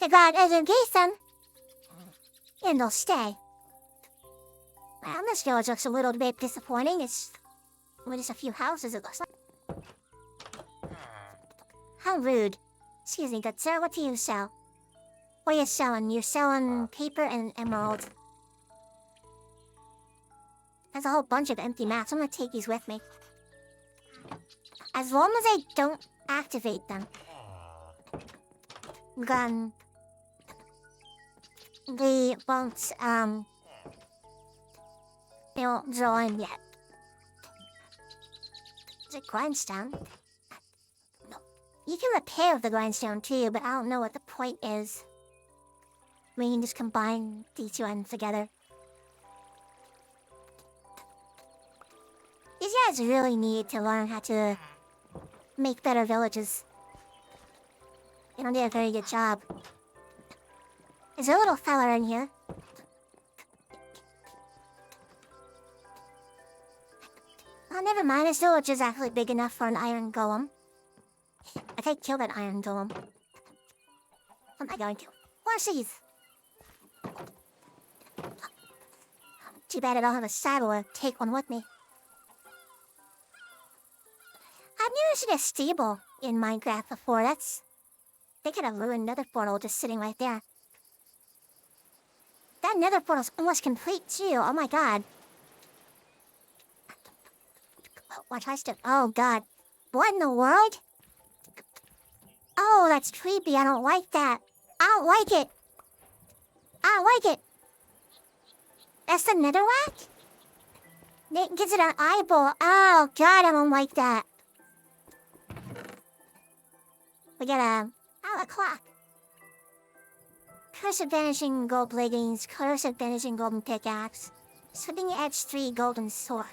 the ground as in case them. And they'll stay. Well, this village looks a little bit disappointing. It's just a few houses, it looks like. How rude. Excuse me, good sir, what do you sell? What are you selling? You're selling paper and emerald. There's a whole bunch of empty maps. I'm gonna take these with me. As long as I don't activate them. Then they won't join yet. Is it grindstone? No. You can repair the grindstone too, but I don't know what the point is. We can just combine these two items together. These guys really need to learn how to make better villages. They don't do a very good job. There's a little fella in here. Oh, never mind. This village is actually big enough for an iron golem. I could kill that iron golem. What am I going to? Horses! Too bad I don't have a saddle or take one with me. I've never seen a stable in Minecraft before. They could have ruined another portal just sitting right there. That nether portal's almost complete too. Oh my god. Watch, I still. Oh god. What in the world? Oh, that's creepy. I don't like that. I don't like it. I don't like it. That's the netherrack? It gives it an eyeball. Oh god, I don't like that. We get a clock. Curse of Vanishing Gold Leggings, Curse of Vanishing Golden Pickaxe, Slipping Edge 3 Golden Sword.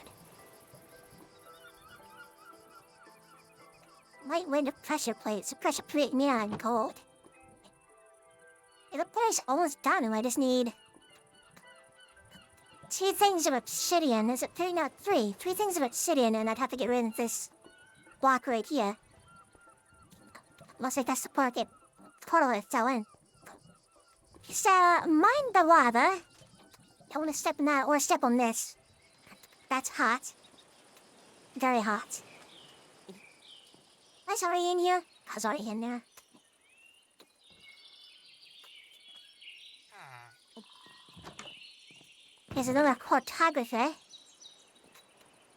Lightweight pressure plates, a pressure plate neon gold. The place almost done and I just need 2 things of obsidian. Is it 3? No, 3. 3 things of obsidian and I'd have to get rid of this block right here. Looks like that's the portal it fell in. So, mind the lava. Don't want to step in that or step on this. That's hot. Very hot. Is Ari in here? Is Ari in there? Here's another cartography.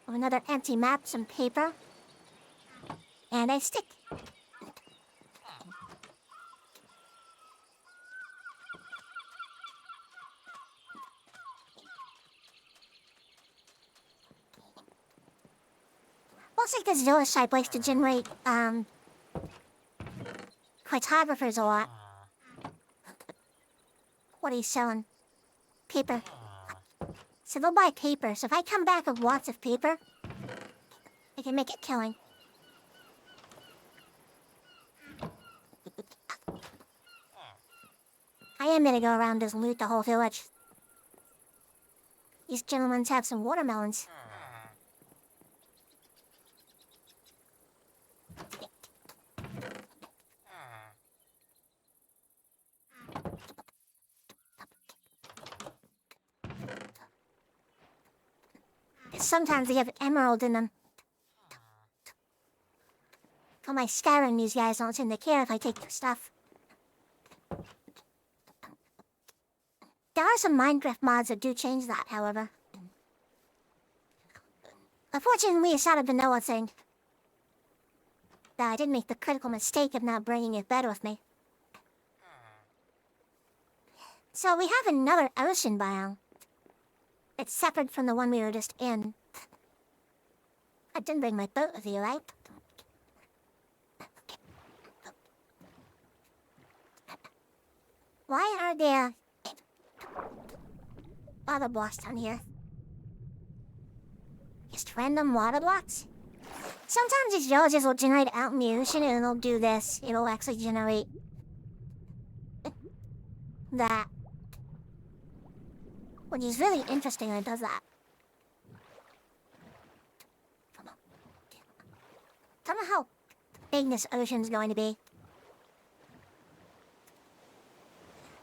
Another empty map, some paper. And a stick. Looks like this village site likes to generate, cartographers a lot. What are you selling? Paper. So they'll buy paper, so if I come back with lots of paper, I can make a killing. am gonna go around and loot the whole village. These gentlemen have some watermelons. Sometimes they have emerald in them. For my Skyrim, these guys don't seem to care if I take their stuff. There are some Minecraft mods that do change that, however. Unfortunately, it's not a vanilla thing. Though I did make the critical mistake of not bringing it bed with me. So we have another ocean biome. It's separate from the one we were just in. I didn't bring my boat with you, right? Why are there water blocks down here? Just random water blocks? Sometimes these villages will generate out in the ocean and it'll do this. It'll actually generate that. Which is really interesting when it does that. Don't know how big this ocean's going to be.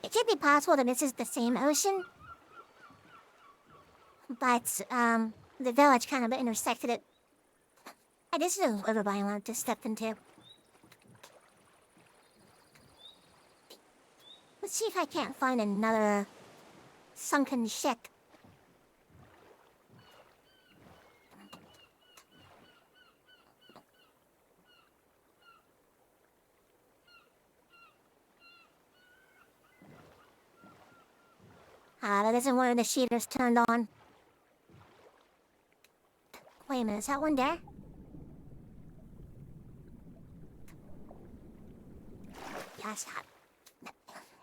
It could be possible that this is the same ocean. But, the village kind of intersected it. And this is a river biome I just stepped into. Let's see if I can't find another sunken ship. That isn't one of the sheeters turned on. Wait a minute, is that one there? Yes,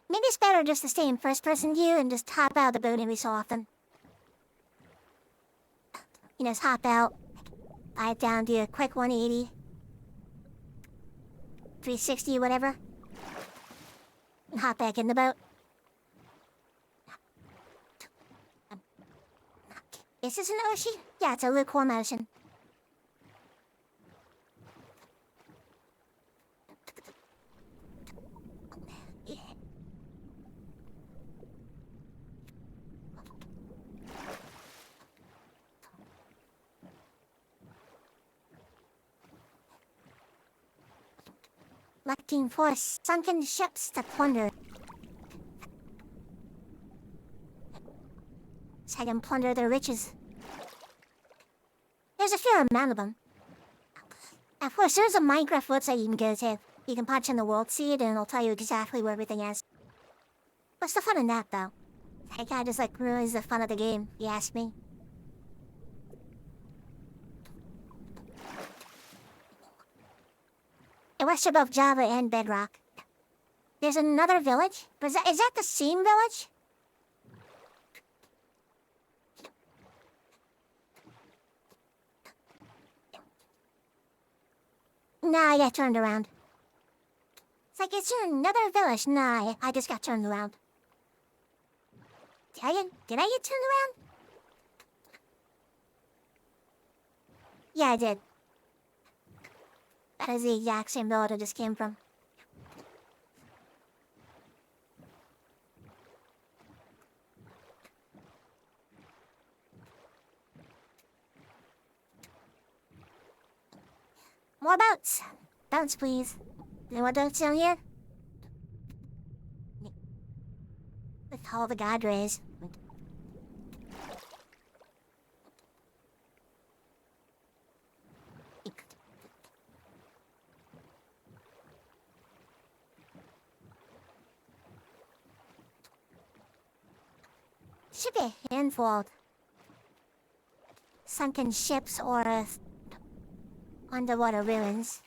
maybe it's better just to stay in first-person view and just hop out of the boat every so often. You know, just hop out, buy it down, do a quick 180, 360, whatever, and hop back in the boat. Is this an ocean? Yeah, it's a lukewarm ocean. Looking for sunken ships to plunder. So I can plunder their riches. There's a fair amount of them. Of course, there's a Minecraft website you can go to. You can punch in the world seed and it'll tell you exactly where everything is. What's the fun in that, though? That guy just like ruins the fun of the game, you ask me. It was above Java and Bedrock. There's another village? But is that the same village? Nah, I got turned around. It's like, is there another village? Nah, I just got turned around. Did I get turned around? Yeah, I did. That is the exact same village I just came from. More boats! Boats, please. Any more boats down here? With all the god rays. Should be a handful of sunken ships or underwater ruins.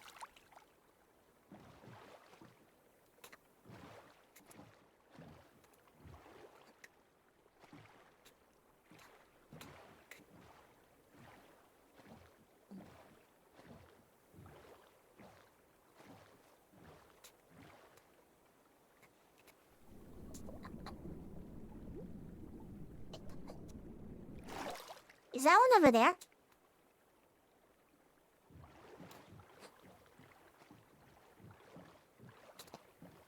Is that one over there?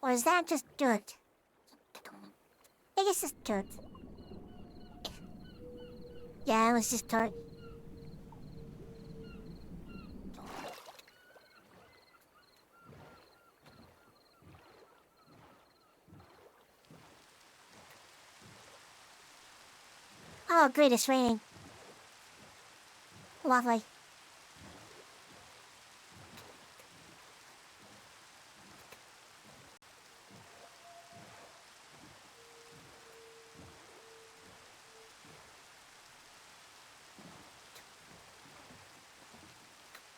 Or is that just dirt? I guess it's dirt. Yeah, it was just dirt. Oh, great, it's raining. Lovely.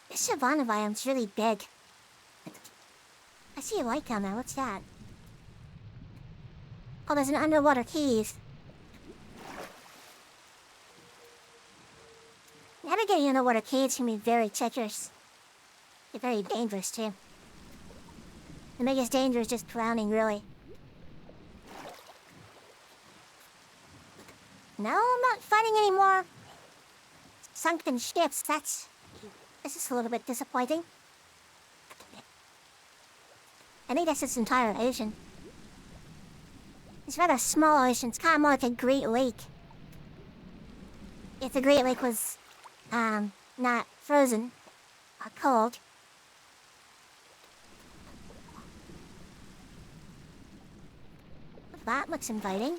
This savanna biome's really big. I see a light down there. What's that? Oh, there's an underwater cave. Navigating underwater caves can be very treacherous. They're very dangerous, too. The biggest danger is just drowning, really. No, I'm not fighting anymore. Sunken ships, this is a little bit disappointing. I think that's this entire ocean. It's rather small ocean. It's kind of more like a Great Lake. If the Great Lake was, not frozen or cold. That looks inviting.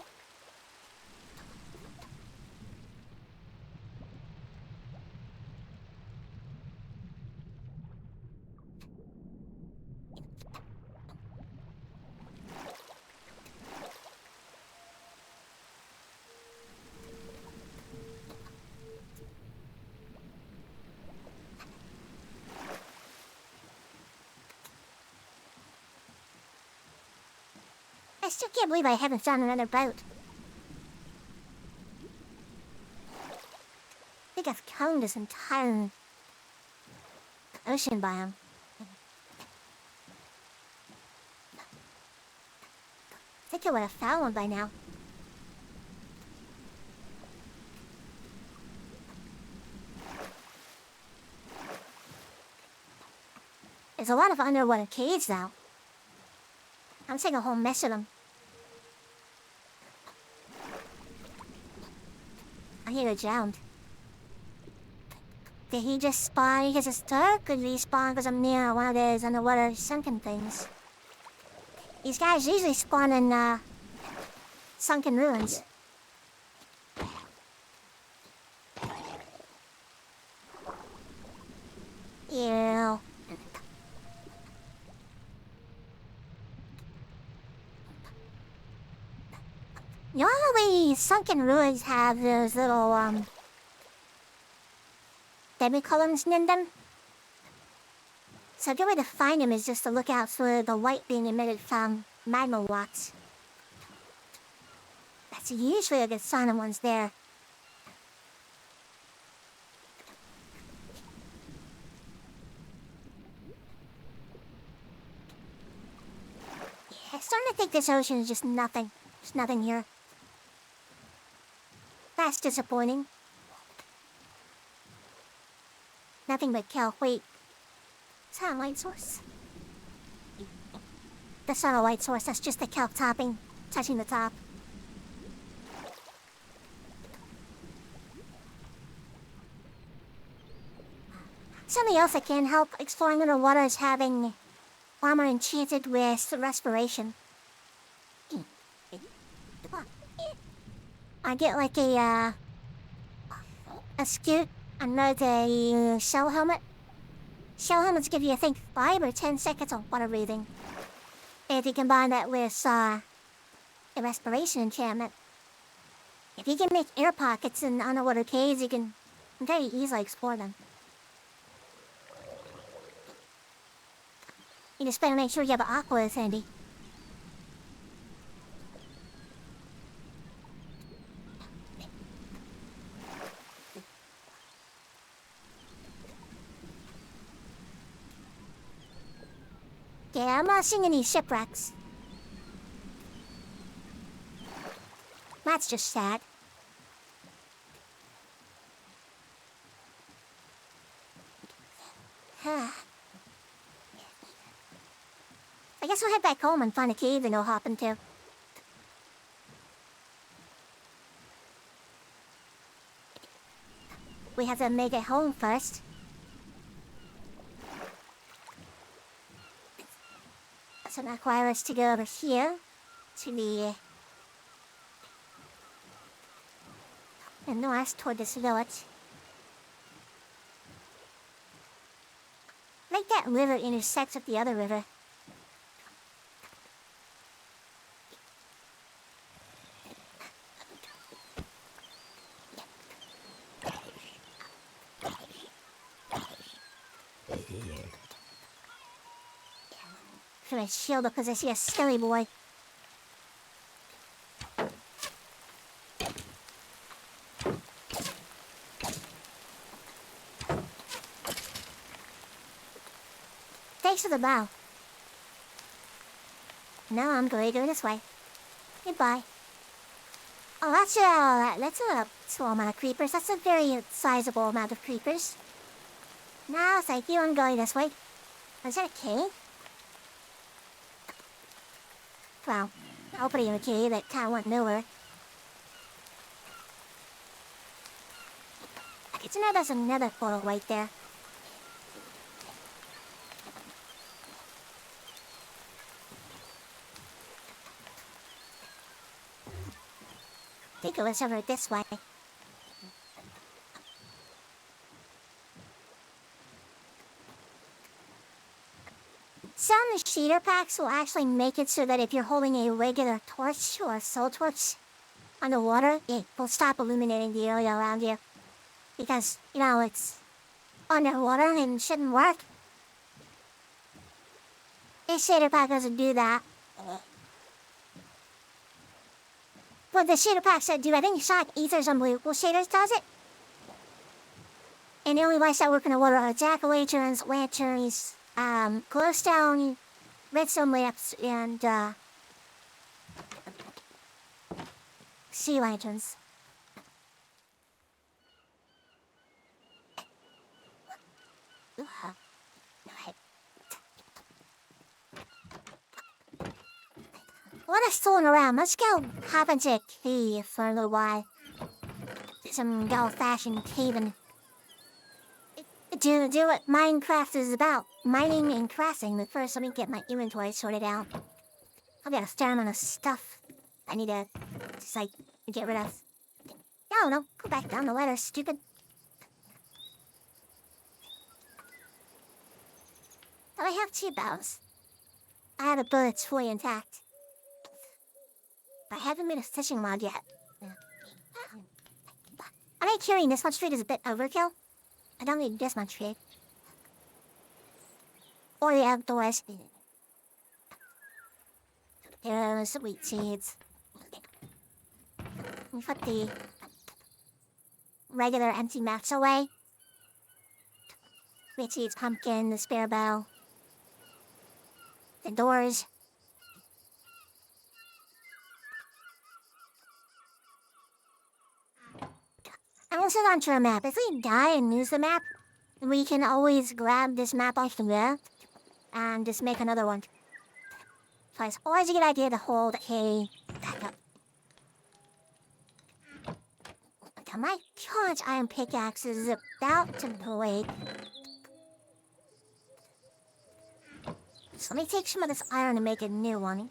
I still can't believe I haven't found another boat. I think I've combed this entire ocean biome. I think I would have found one by now. There's a lot of underwater caves now. I'm seeing a whole mess of them. I hear a drowned. Did he just spawn because it's dark? Could he spawn because I'm near one of those underwater sunken things? These guys usually spawn in, sunken ruins. Ew. Normally, sunken ruins have those little, demi-columns in them. So a good way to find them is just to look out for the light being emitted from magma rocks. That's usually a good sign of one's there. Yeah, I'm starting to think this ocean is just nothing. There's nothing here. That's disappointing. Nothing but kelp. Wait. Is that a light source? That's not a light source, that's just the kelp topping, touching the top. Something else that can help exploring underwater is having armor enchanted with respiration. I get like a scoot under the shell helmet. Shell helmets give you, I think, 5 or 10 seconds of water breathing. If you combine that with a respiration enchantment, if you can make air pockets in underwater caves, you can very easily explore them. You just better make sure you have an aqua handy. Yeah, I'm not seeing any shipwrecks. That's just sad. I guess we'll head back home and find a cave to go hop into. We have to make it home first. So that requires us to go over here to the north toward this village. Like that river intersects with the other river. For my shield because I see a silly boy. Thanks for the bow. Now I'm going to go this way. Goodbye. Oh, that's a small amount of creepers. That's a very sizable amount of creepers. No, thank you. I'm going this way. Is that a cave? Well, opening a cave that kind of went nowhere. It's there's another portal right there. I think it was over this way. Some shader packs will actually make it so that if you're holding a regular torch or a soul torch underwater, it will stop illuminating the area around you. Because, you know, it's underwater and shouldn't work. This shader pack doesn't do that. But the shader packs that do, I think Shock Ether's Unbelievable Shaders does it. And the only lights that work in the water are jack-o'-lanterns, lanterns, glowstone, redstone lamps, and, sea lanterns. Let us fooling around. Let's go hop into a cave for a little while. Some old-fashioned caving. Do what Minecraft is about. Mining and crafting. But first, let me get my inventory sorted out. I've got a fair amount of stuff I need to just, like, get rid of. No, go back down the ladder, stupid. I have 2 bows. I have a bow that's fully intact. But I haven't made a fishing rod yet. I think carrying this much food is a bit overkill. I don't need this much food. Or the outdoors. There's wheat seeds. We put the regular empty mats away. Wheat seeds, pumpkin, the spare bow. The doors. I also gone to a map. If we die and lose the map, we can always grab this map off the map and just make another one. So it's always a good idea to hold a backup. My charge iron pickaxe is about to break. So let me take some of this iron and make a new one.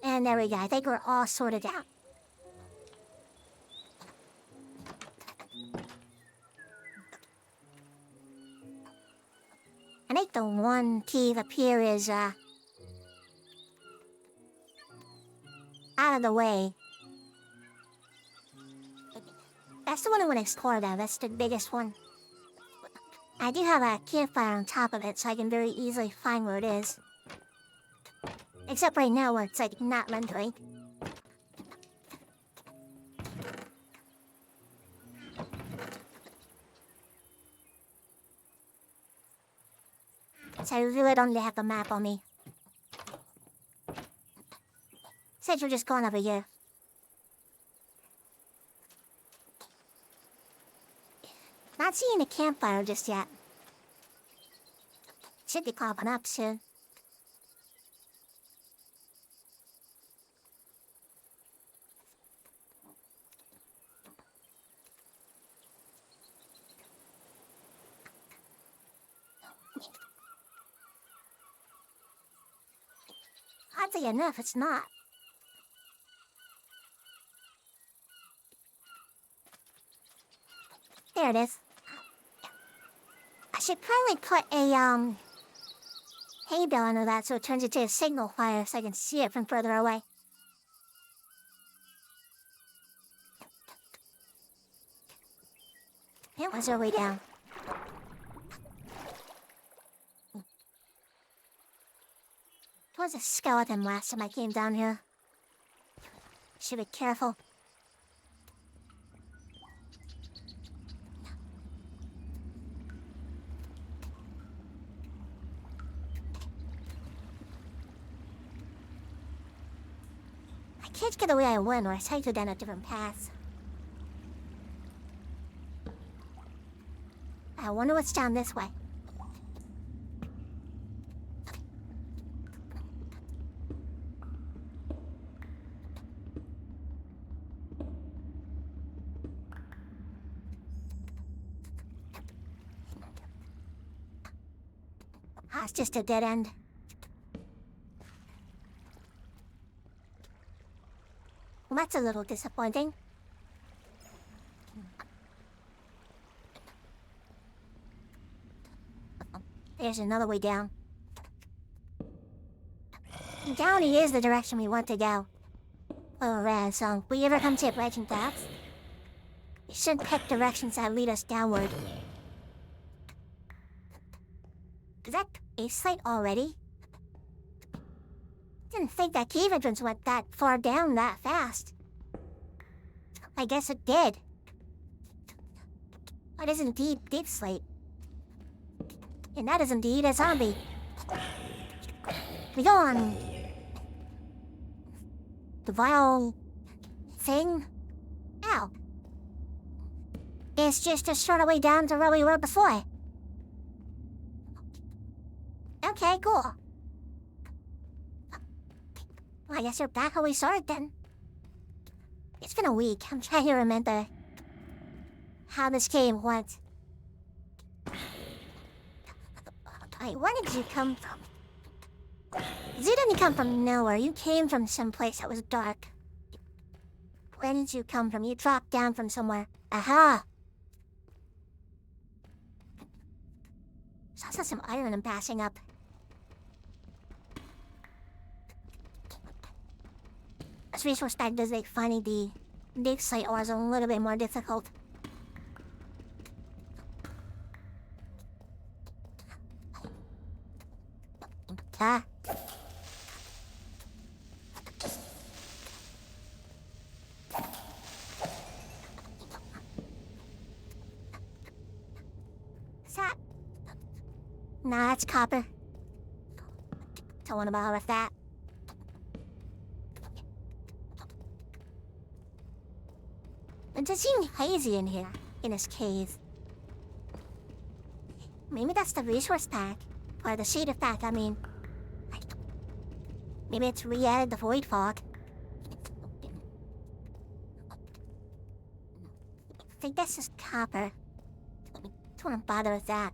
And there we go. I think we're all sorted out. I think the one cave up here is, out of the way. That's the one I want to explore, though. That's the biggest one. I do have a campfire on top of it, so I can very easily find where it is. Except right now where it's, like, not rendering. So I really don't have the map on me. Said you're just going over here. Not seeing a campfire just yet. Should be popping up soon. Oddly enough, it's not. There it is. I should probably put a, hay bale under that so it turns into a signal fire so I can see it from further away. It was our way down. There was a skeleton last time I came down here. Should be careful. I can't get the way I went, or I tried to go down a different path. I wonder what's down this way. Ah, it's just a dead end. Well, that's a little disappointing. There's another way down. Down is the direction we want to go. Oh, so if we ever come to a branching path, we should pick directions that lead us downward. Is that a site already? Didn't think that cave entrance went that far down that fast. I guess it did. That is indeed deep slate. And that is indeed a zombie. We go on. The vile thing? Ow. It's just a short way down to where we were before. Okay, cool. Well, I guess you're back how we started then. It's been a week. I'm trying to remember how this game went. Wait, where did you come from? You didn't come from nowhere. You came from someplace that was dark. Where did you come from? You dropped down from somewhere. Aha! I saw some iron I'm passing up. This resource pack does make finding the dig site ores a little bit more difficult. Ah. Is that? Nah, that's copper. Don't want to bother with that. It does seem hazy in here, in this cave. Maybe that's the resource pack. Or the shader pack, I mean. Maybe it's re-added the void fog. I think this is copper. Don't want to bother with that.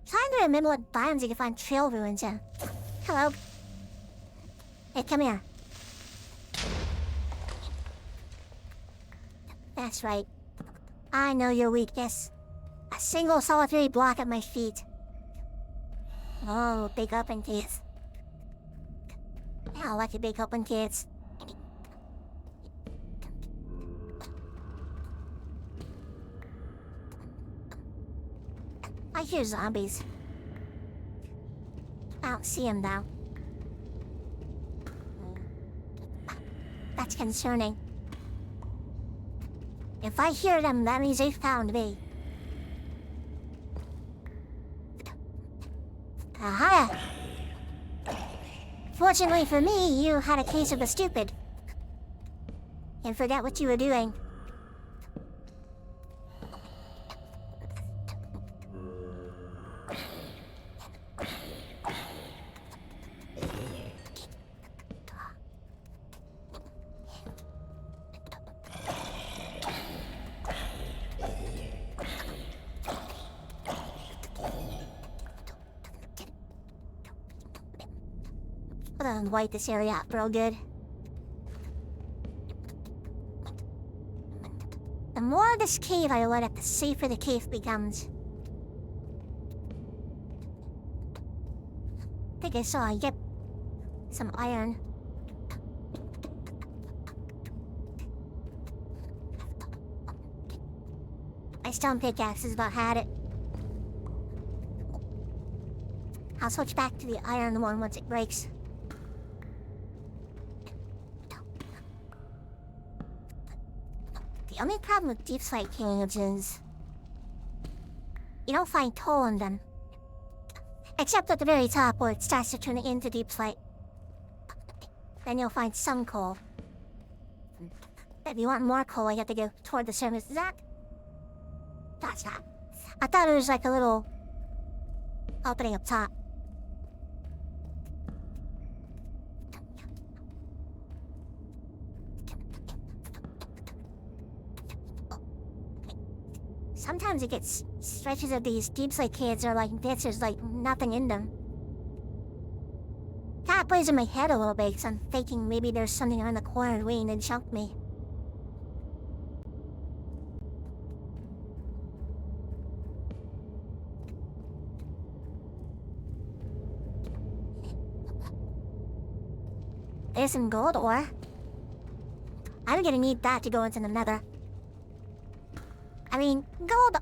Trying to remember what biomes you can find trail ruins in. Hello. Hey, come here. That's right. I know your weakness. A single solitary block at my feet. Oh, big open kids. I like the big open kids. I hear zombies. I don't see them though. That's concerning. If I hear them, that means they found me. Aha! Unfortunately for me, you had a case of the stupid. And forgot what you were doing. I'm gonna wipe this area out real good. The more of this cave I let up, the safer the cave becomes. I think I saw, yep, some iron. My stone pickaxe about had it. I'll switch back to the iron one once it breaks. The only problem with deep slate caves is you don't find coal in them. Except at the very top where it starts to turn into deep slate. Then you'll find some coal. If you want more coal, you have to go toward the surface. Is that? That's not. I thought it was like a little opening up top. Sometimes it gets stretches of these deep slate caves are like this, there's like nothing in them. Kinda plays in my head a little bit because I'm thinking maybe there's something around the corner waiting to chunk me. There's some gold ore. I'm gonna need that to go into the nether. I mean, gold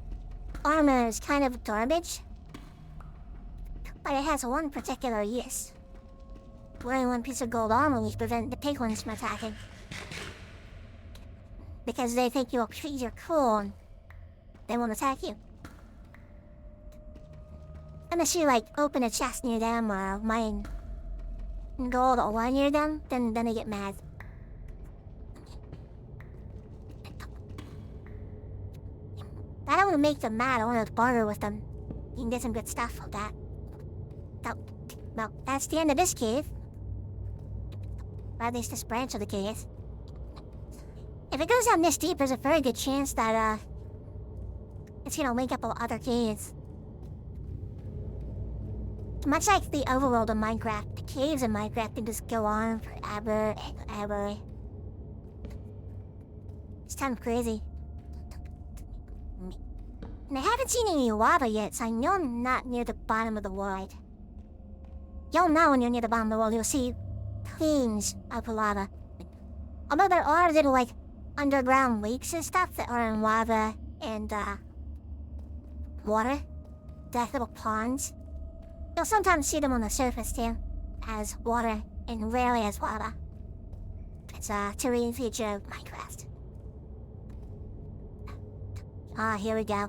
armor is kind of garbage, but it has one particular use. Wearing one piece of gold armor will prevent the piglins from attacking. Because they think you're cool and they won't attack you. Unless you like open a chest near them or mine gold ore near them, then they get mad. I don't want to make them mad, I want to barter with them. You can get some good stuff with that. Well, that's the end of this cave. Or at least this branch of the cave. If it goes down this deep, there's a very good chance that, it's gonna link up with other caves. Much like the overworld of Minecraft, the caves in Minecraft can just go on forever and ever. It's kind of crazy. And I haven't seen any lava yet, so I know I'm not near the bottom of the world. You'll know when you're near the bottom of the world, you'll see plains of lava. Although there are little, like, underground lakes and stuff that are in lava and, water. Like little ponds. You'll sometimes see them on the surface, too, as water, and rarely as lava. It's a terrain feature of Minecraft. Ah, here we go.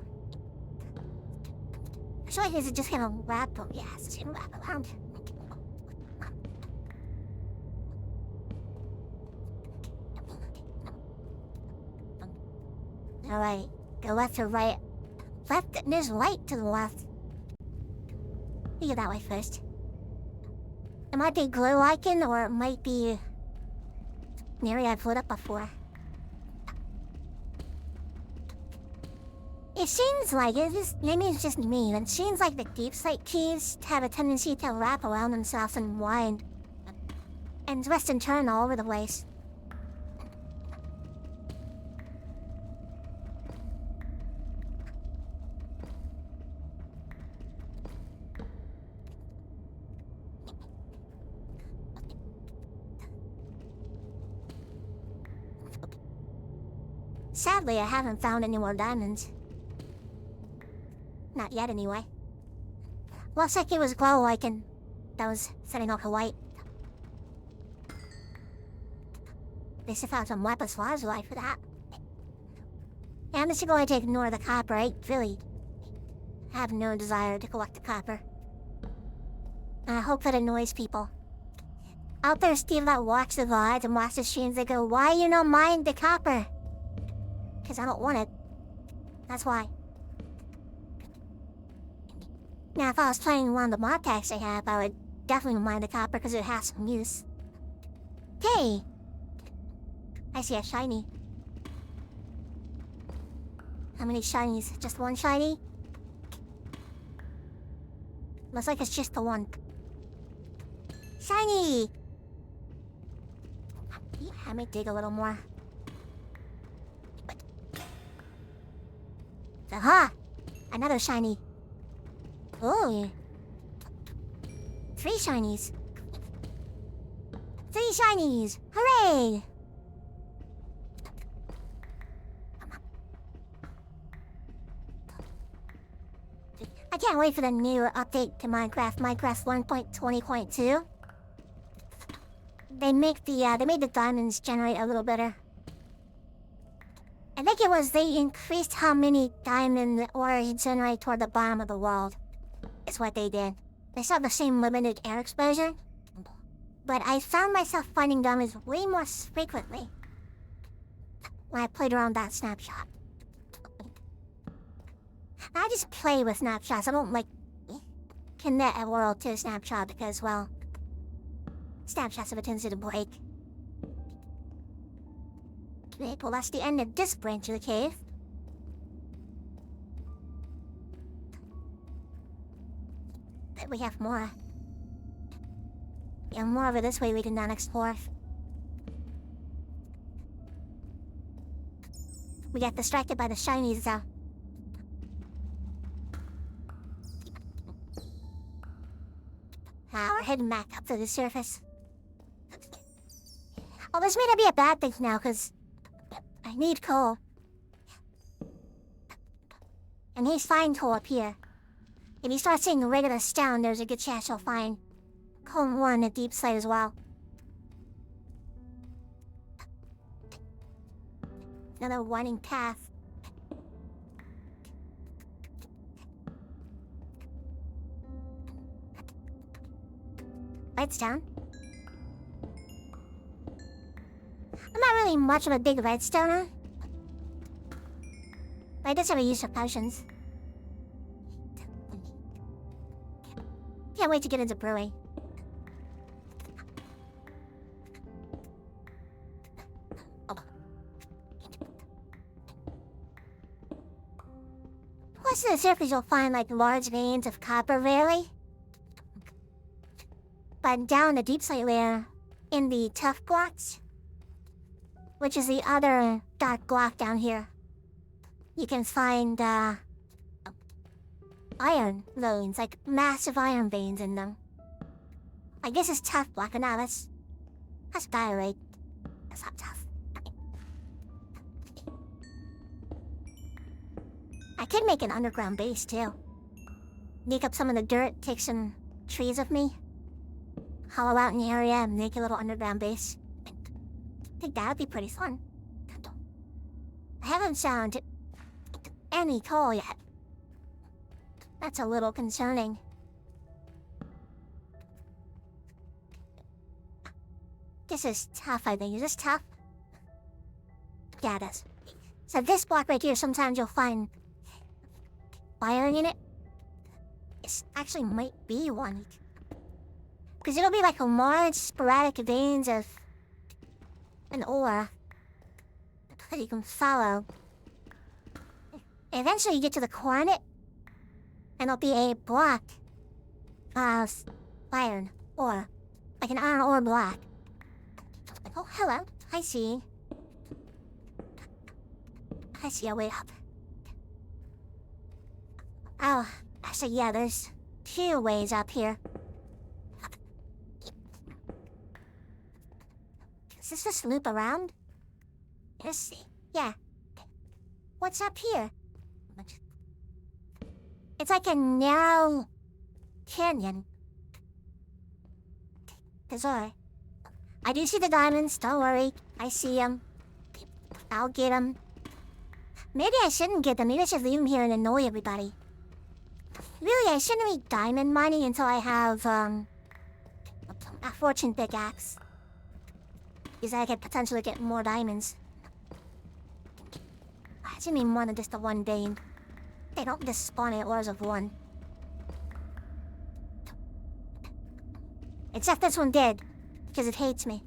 I feel like this is just gonna wrap up. Yes, it's gonna wrap around. Alright, go left or right. Left, there's light to the left. You go that way first. It might be glow icon or it might be an area I've lit up before. It seems like, maybe it's just me, but it seems like the deep slate caves have a tendency to wrap around themselves and wind. And twist and turn all over the place. Sadly, I haven't found any more diamonds. Not yet, anyway. Looks like it was glow icon that was setting off the light. They still found some lapis lazuli for that. And I'm just going to ignore the copper. I really have no desire to collect the copper. I hope that annoys people. Out there, Steve that watch the VODs and watch the streams, they go, why you not mine the copper? Because I don't want it. That's why. Now, if I was playing one of the mod packs I have, I would definitely mine the copper because it has some use. Okay. I see a shiny. How many shinies? Just one shiny? Looks like it's just the one. Shiny! I may dig a little more. Aha! Another shiny. Oh. 3 shinies. 3 shinies! Hooray! I can't wait for the new update to Minecraft 1.20.2. They made the diamonds generate a little better. I think it was they increased how many diamond ores generate toward the bottom of the world. Is what they did. They still have the same limited air exposure, but I found myself finding diamonds way more frequently when I played around that snapshot. I just play with snapshots. I don't like connect a world to a snapshot because, well, snapshots have a tendency to break. Okay, well, that's the end of this branch of the cave. But we have more. And more over this way we can now explore. We got distracted by the shinies, though. We're heading back up to the surface. Oh, this may not be a bad thing now, because I need coal. And he's fine coal up here. If you start seeing regular stone, there's a good chance you'll find coal more in the deep slate as well. Another winding path. Redstone. I'm not really much of a big redstoner, but I just have a use for potions. Can't wait to get into brewing. Close to the surface you'll find like large veins of copper rarely. But down the deep slate layer, in the tough blocks, which is the other dark block down here, you can find iron veins, like massive iron veins in them. I guess it's tough block, but no, that's diorite. That's not tough. I could make an underground base too. Dig up some of the dirt, take some trees with me, hollow out an area and make a little underground base. I think that would be pretty fun. I haven't found any coal yet. That's a little concerning. This is tough, I think. Is this tough? Yeah, it is. So this block right here, sometimes you'll find iron in it. It actually might be one. Because it'll be like a large sporadic veins of an ore that you can follow. Eventually you get to the core in it, and it'll be a block of iron ore. Like an iron ore block. Like, oh, hello. I see. I see a way up. Oh, actually, yeah, there's 2 ways up here. Does this just loop around? Let's see. Yeah. What's up here? It's like a narrow canyon. Azura. I do see the diamonds, don't worry. I see them. I'll get them. Maybe I shouldn't get them. Maybe I should leave them here and annoy everybody. Really, I shouldn't be diamond mining until I have, a fortune pickaxe. Because I could potentially get more diamonds. I didn't even want just the one vein. They don't just spawn at ores of one. Except this one did. Because it hates me.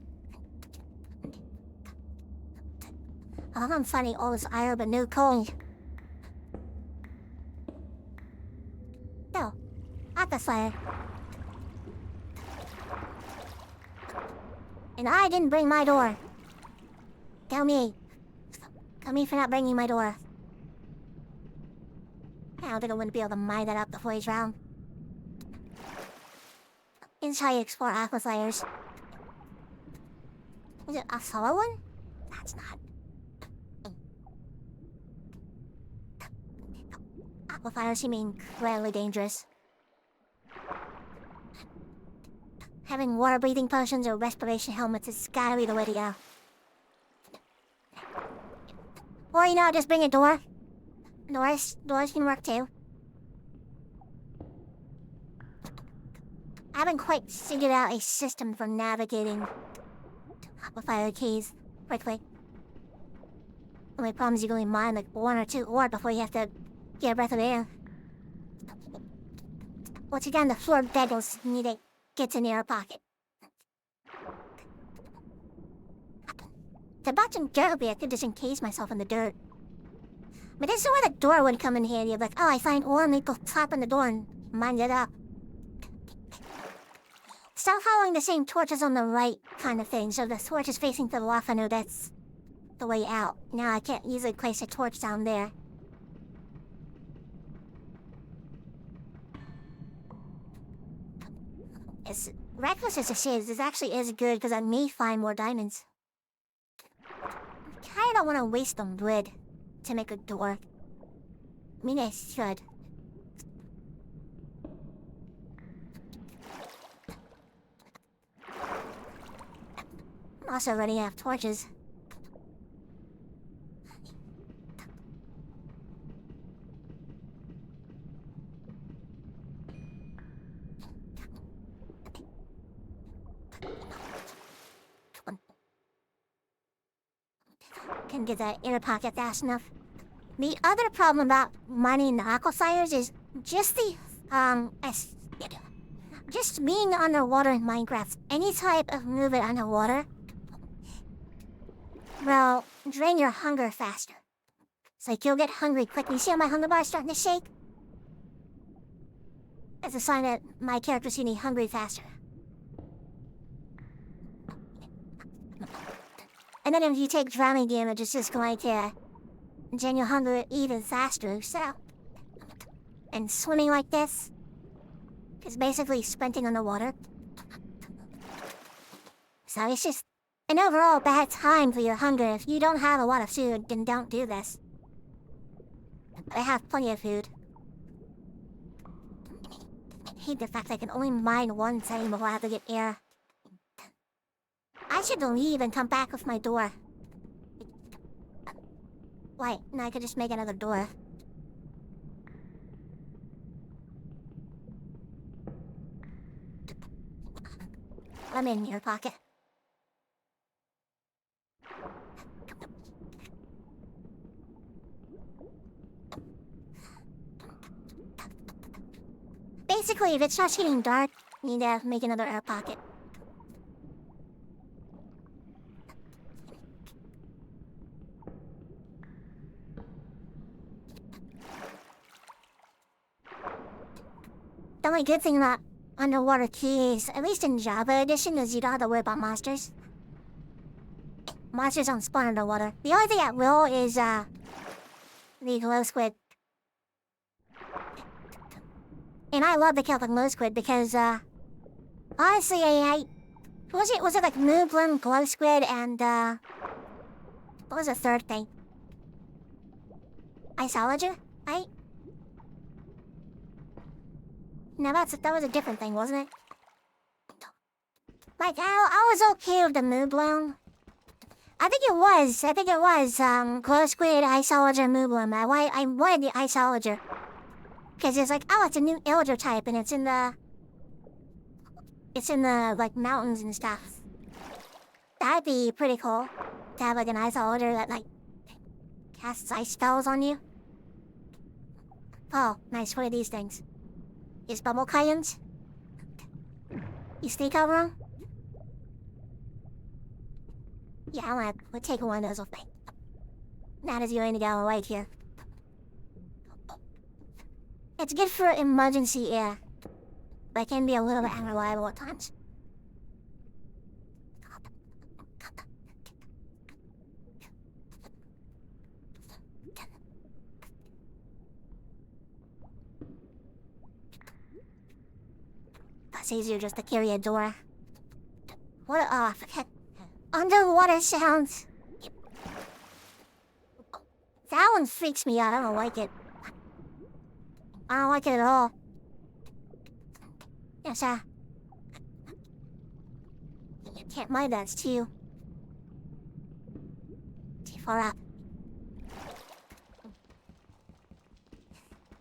Oh, I'm finding all this iron but no coal. No. At the fire. And I didn't bring my door. Tell me. Tell me for not bringing my door. I don't think I wouldn't be able to mine that up before each round. Inside you explore aquifers. Is it a solo one? That's not. Aquifers seem incredibly dangerous. Having water-breathing potions or respiration helmets has gotta be the way to go. Or, just bring a door. Doors can work too. I haven't quite figured out a system for navigating aquifer keys quickly. The only problem is you can only mine like 1 or 2 ore before you have to get a breath of air. Once you're down the floor beggars, you need to get in your pocket. To botch some dirt, I could just encase myself in the dirt. But this is where the door would come in handy. Like, oh, I find ore and we go pop in the door and mine it up. Stop following the same torches on the right kind of thing. So the torch is facing to the left. I know that's the way out. Now I can't easily place a torch down there. As reckless as it is, this actually is good because I may find more diamonds. I kinda don't want to waste the wood to make a door. I mean, I should. I'm also running out of torches. Can get that inner pocket fast enough. The other problem about mining the aquifers is just just being underwater in Minecraft. Any type of movement underwater will drain your hunger faster. It's like you'll get hungry quickly. See how my hunger bar is starting to shake? It's a sign that my character's getting hungry faster. And then if you take drowning damage, it's just going to drain your hunger even faster, so... And swimming like this is basically sprinting underwater. So it's just an overall bad time for your hunger. If you don't have a lot of food, then don't do this. I have plenty of food. I hate the fact I can only mine one time before I have to get air. I should leave and come back with my door. Wait, no, I could just make another door. I'm in your pocket. Basically, if it starts getting dark, you need to make another air pocket. The only good thing about underwater keys, at least in Java Edition, is you don't have to worry about monsters. Monsters don't spawn underwater. The only thing that will is, the glow squid. And I love the kill the glow squid because, honestly, was it like Moonbloom, glow squid, and, what was the third thing? Isolager, right? No, that was a different thing, wasn't it? Like, I was okay with the Moonbloom. I think it was, glow squid, Isolager, Moonbloom. I wanted the Isolager. Because it's like, oh, it's a new Illager type, and it's in the... It's in the, like, mountains and stuff. That'd be pretty cool. To have, like, an ice order that, like, casts ice spells on you. Oh, nice. What are these things? These bubble cayens? You sneak over them? Yeah, we'll take one of those with me. Not as you ain't gonna wait here. It's good for emergency air, but it can be a little bit unreliable at times. It's easier just to carry a door. What? Oh, forget. Underwater sounds. That one freaks me out. I don't like it. I don't like it at all. Yes, you can't mind that, it's too far up.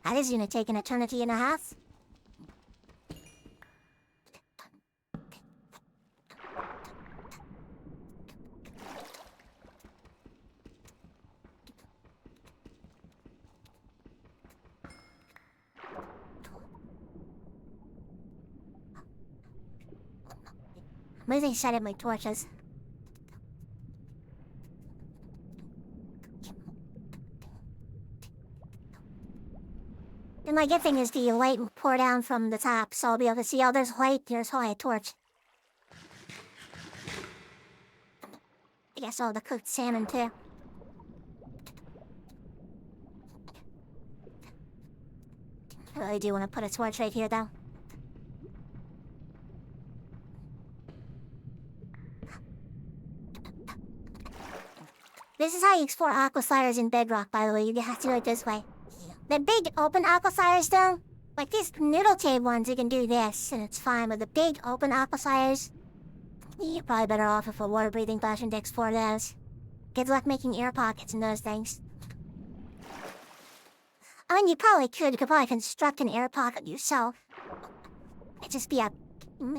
That is gonna take an eternity and a half. I'm losing sight of my torches. And my good thing is the light will pour down from the top, so I'll be able to see, oh, there's light, there's a torch. I guess all the cooked salmon, too. I really do want to put a torch right here, though. This is how you explore aqua sliders in Bedrock, by the way. You have to do it this way. The big open aqua sliders, though, like these noodle cave ones, you can do this, and it's fine. But the big open aqua sliders, you're probably better off with a water-breathing version to explore those. Good luck making air pockets in those things. I mean, you probably could construct an air pocket yourself. It'd just be a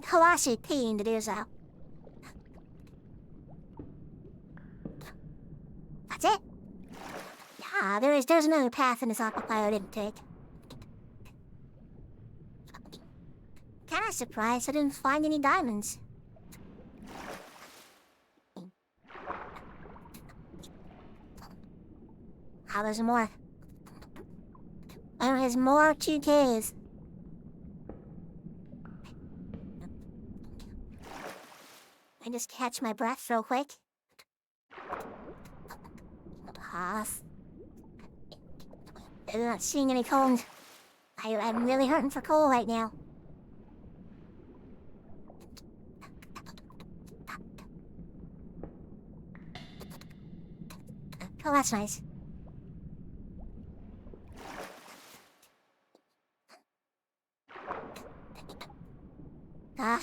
colossal pain to do so. That's it. Yeah, there's another path in this aqua I didn't take. Kinda surprised I didn't find any diamonds. Oh, there's more. Oh, there's more 2Ks. I just catch my breath real quick. Pause. I'm not seeing any coal. I'm really hurting for coal right now. Oh, that's nice. At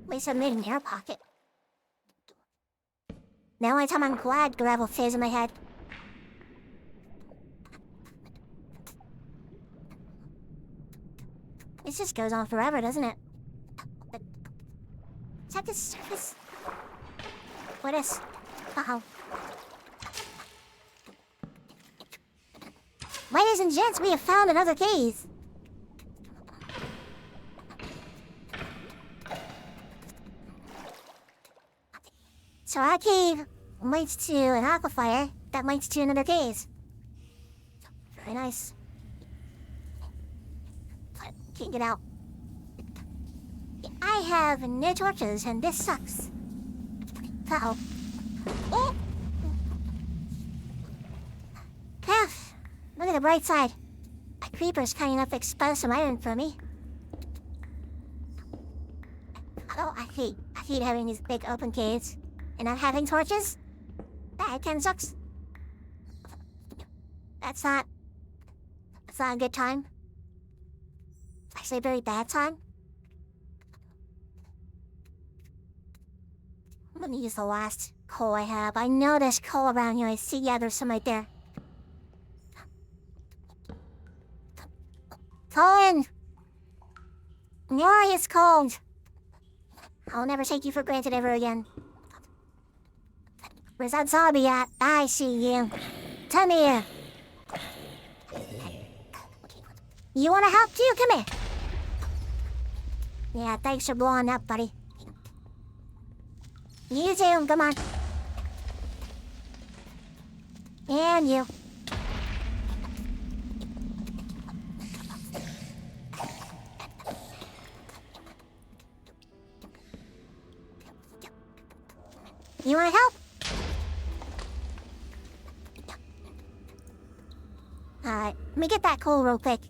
least I made an air pocket. The only time I'm glad gravel stays in my head. This just goes on forever, doesn't it? Is that the surface? What is? Uh-oh. Ladies and gents, we have found another cave. So our cave leads to an aquifer that leads to another cave. Very nice. But can't get out. I have no torches and this sucks. Uh-oh. Oh! Pff, look at the bright side. A creeper's kind enough to expose some iron for me. Oh, I hate having these big open caves. And not having torches? That kinda sucks. That's not a good time. It's actually a very bad time. I'm gonna use the last coal I have. I know there's coal around here. I see, yeah, there's some right there. Colin! Yuri, it's cold. I'll never take you for granted ever again. Where's that zombie at? I see you. Come here. You wanna help too? Come here. Yeah, thanks for blowing up, buddy. You too, come on. And you. You wanna help? Alright, let me get that coal real quick.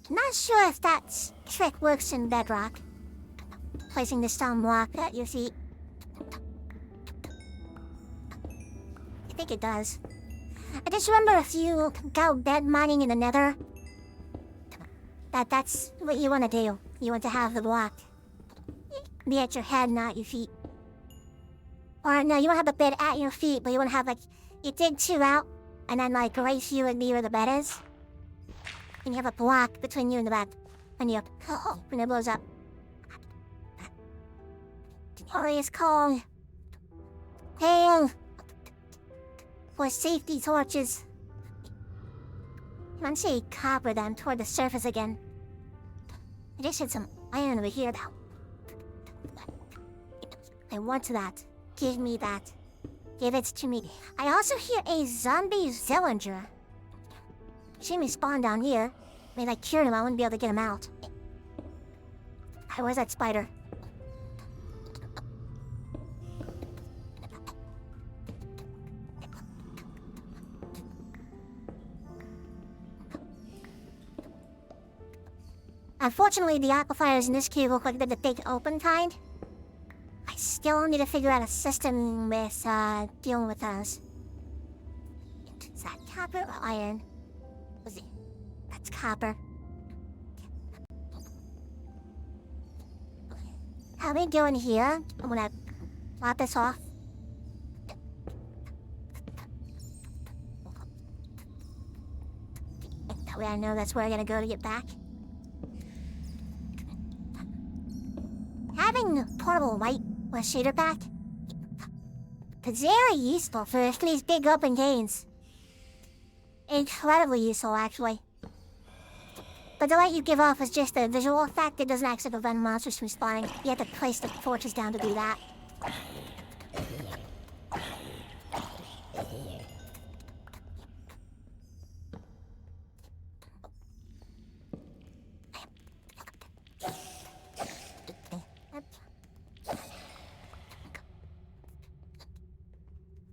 Not sure if that trick works in bedrock. Placing the stone block at your feet. I think it does. I just remember if you go bed mining in the nether, that's what you want to do. You want to have the block be at your head, not your feet. Or no, you want to have the bed at your feet, but you want to have you dig two out, and then right you and me where the bed is. And you have a block between you and the bed. When it blows up. Hurry, it's cold. Hail! For safety torches. You want to see copper them toward the surface again. I just had some iron over here though. I want that. Give me that. Give it to me. I also hear a zombie Zillinger. See me spawn down here. Maybe I cured him, I wouldn't be able to get him out. Hey, where's that spider? Unfortunately, the aquifers in this cube look like they're the big open kind. I still need to figure out a system with, dealing with those. Is that copper or iron? That's copper. How we doing here? I'm gonna lop this off. That way I know that's where I'm gonna go to get back. Having portable light with shader pack is very useful for these big open games. Incredibly useful, actually. But the light you give off is just a visual effect. It doesn't actually prevent monsters from spawning. You have to place the torches down to do that.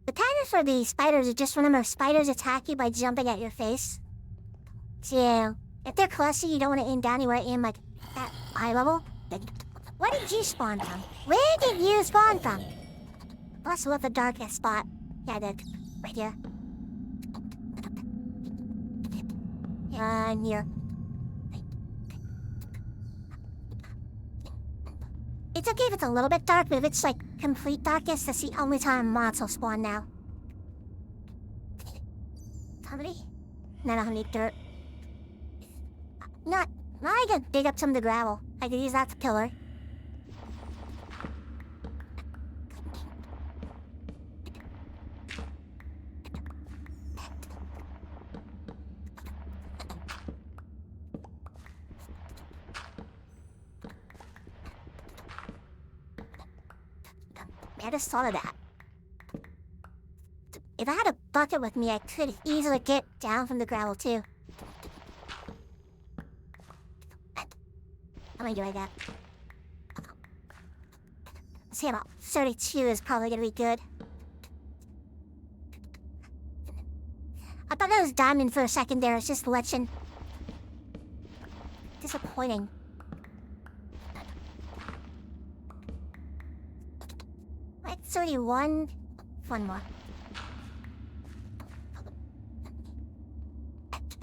The pattern for the spiders is just remember spiders attack you by jumping at your face. So, if they're close to you, you don't want to aim down, you want to aim at eye level. Where did you spawn from? Where did you spawn from? Must love the darkest spot. Yeah, I did. Right here. And here. It's okay if it's a little bit dark, but if it's complete darkness, that's the only time mods will spawn now. How many? Not how many dirt. Now I can dig up some of the gravel. I can use that to pillar. I just thought of that. If I had a bucket with me, I could easily get down from the gravel too. How many do I get? Let's see, about 32 is probably gonna be good. I thought that was diamond for a second there, it's just lichen. Disappointing. Right, 31. One more.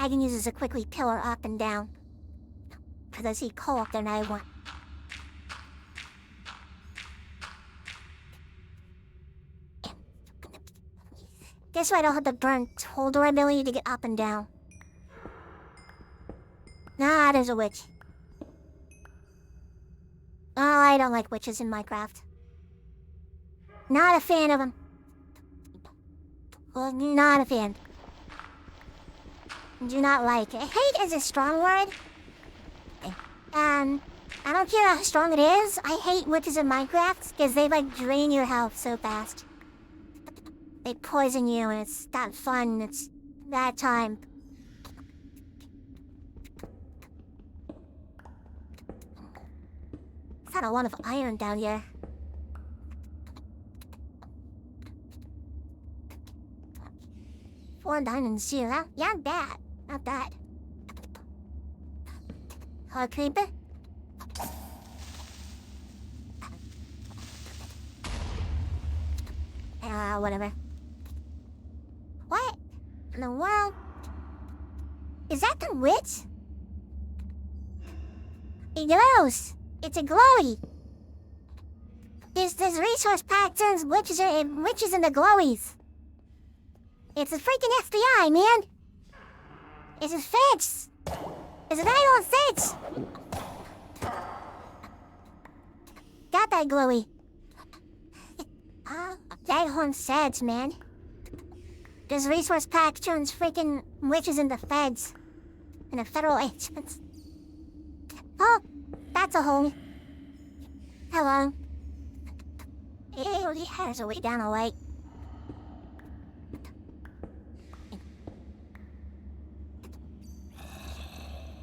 I can use this to quickly pillar up and down. Because I see coal up there and I want. This way I don't have to burn whole door ability to get up and down. Nah, there's a witch. Oh, I don't like witches in Minecraft. Not a fan of them. Well, not a fan. Do not like it. Hate is a strong word. I don't care how strong it is. I hate witches in Minecraft because they like drain your health so fast. They poison you and it's not fun. It's bad time. It's not a lot of iron down here. Four diamonds here, huh? Yeah, not bad. Not bad. Creeper? Whatever. What in the world? Is that the witch? It glows. It's a glowy. This resource pack turns witches into glowies. It's a freaking FBI, man. It's a fence. It's an idol fence. Got that glowy. Daghorn sads, man. This resource pack turns freaking witches into feds. Into federal agents. Oh, that's a hole. Hello. Ew, there's a way down the way.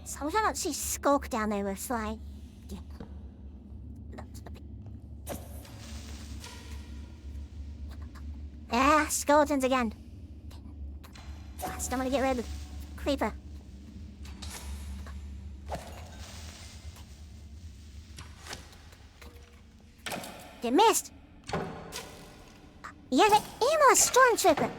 So I don't see Skulk down there with slide. Ah, skeletons again. Still gonna get rid of the creeper. They missed. Yeah, the ammo stormtrooper.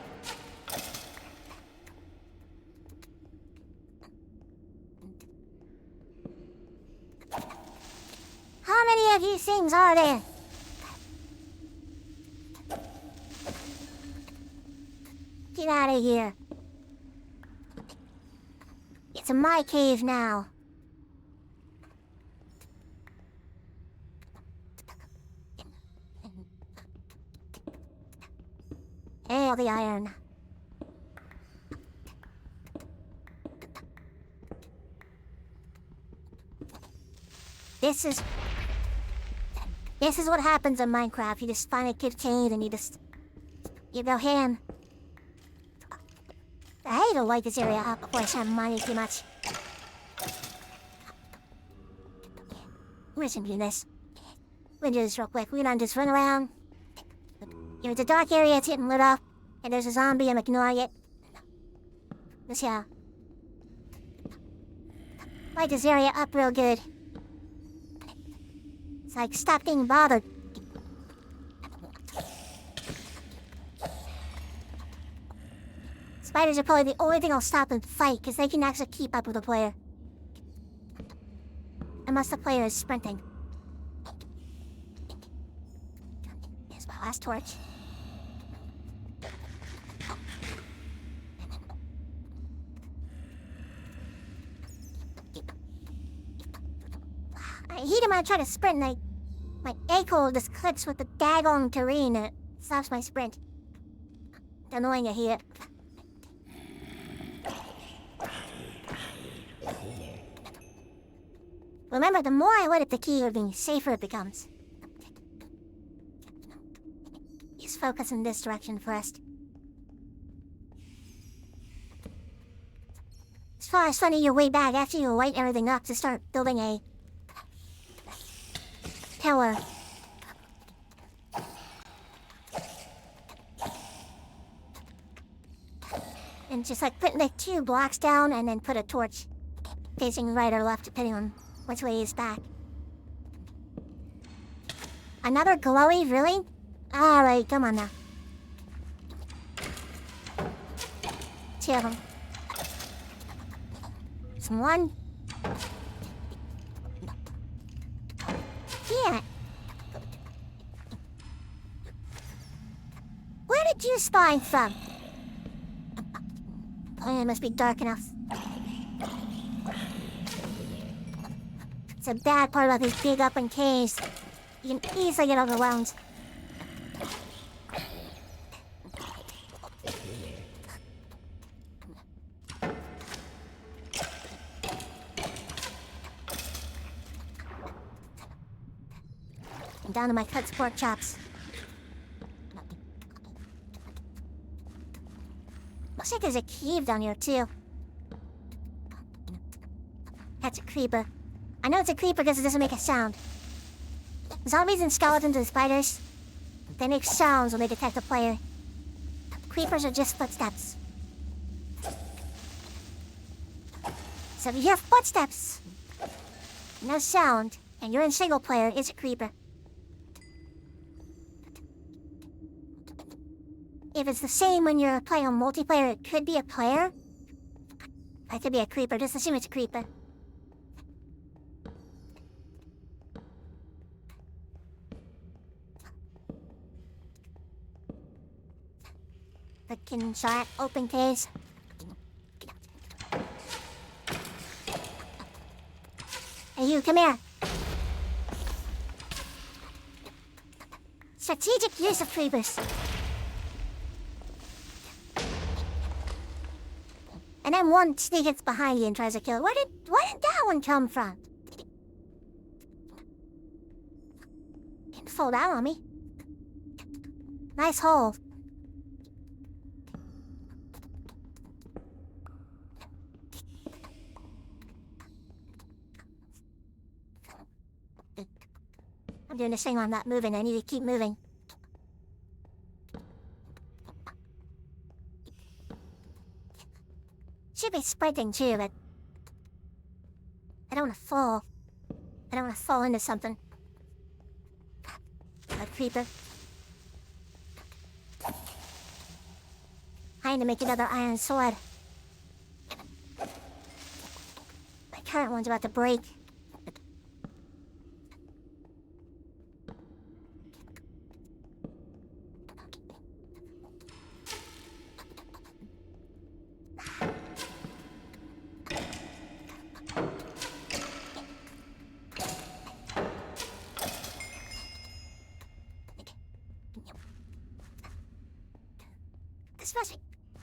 How many of these things are there? Get out of here. It's my cave now. All the iron. This is what happens in Minecraft. You just find a kid cave and you go ham. I hate to light this area up before I start mining too much. We're just gonna do this. We're gonna do this real quick. We're gonna just run around. It's a dark area, it's getting lit up, and there's a zombie, I'm ignoring it. Just yeah. Light this area up real good. It's like, stop being bothered. Spiders are probably the only thing I'll stop and fight, because they can actually keep up with the player. Unless the player is sprinting. Here's my last torch. I hit him when I try to sprint, and my ankle just clicks with the daggone terrain, and it stops my sprint. It's annoying to hear. Remember, the more I light up the key, the safer it becomes. Just focus in this direction first. As far as finding your way back after you light everything up to start building a tower. And just like putting the 2 blocks down and then put a torch facing right or left depending on which way is back. Another glowy, really? Alright, come on now. 2 of them. Some 1. Yeah. Where did you spawn from? Oh, it must be dark enough. It's a bad part about these big open caves. You can easily get overwhelmed. I'm down to my cut pork chops. Looks like there's a cave down here too. That's a creeper. I know it's a creeper because it doesn't make a sound. Zombies and skeletons and spiders, they make sounds when they detect a player. Creepers are just footsteps. So if you hear footsteps, no sound, and you're in single player, it's a creeper. If it's the same when you're playing on multiplayer, it could be a player. It could be a creeper, just assume it's a creeper. Freaking shot, open case. Hey you, come here. Strategic use of creepers. And then one sneaks behind you and tries to kill. Where did that one come from? Didn't fall down on me. Nice hole. I'm doing this thing where I'm not moving. I need to keep moving. Should be sprinting too, but I don't want to fall. I don't want to fall into something. A creeper. I need to make another iron sword. My current one's about to break.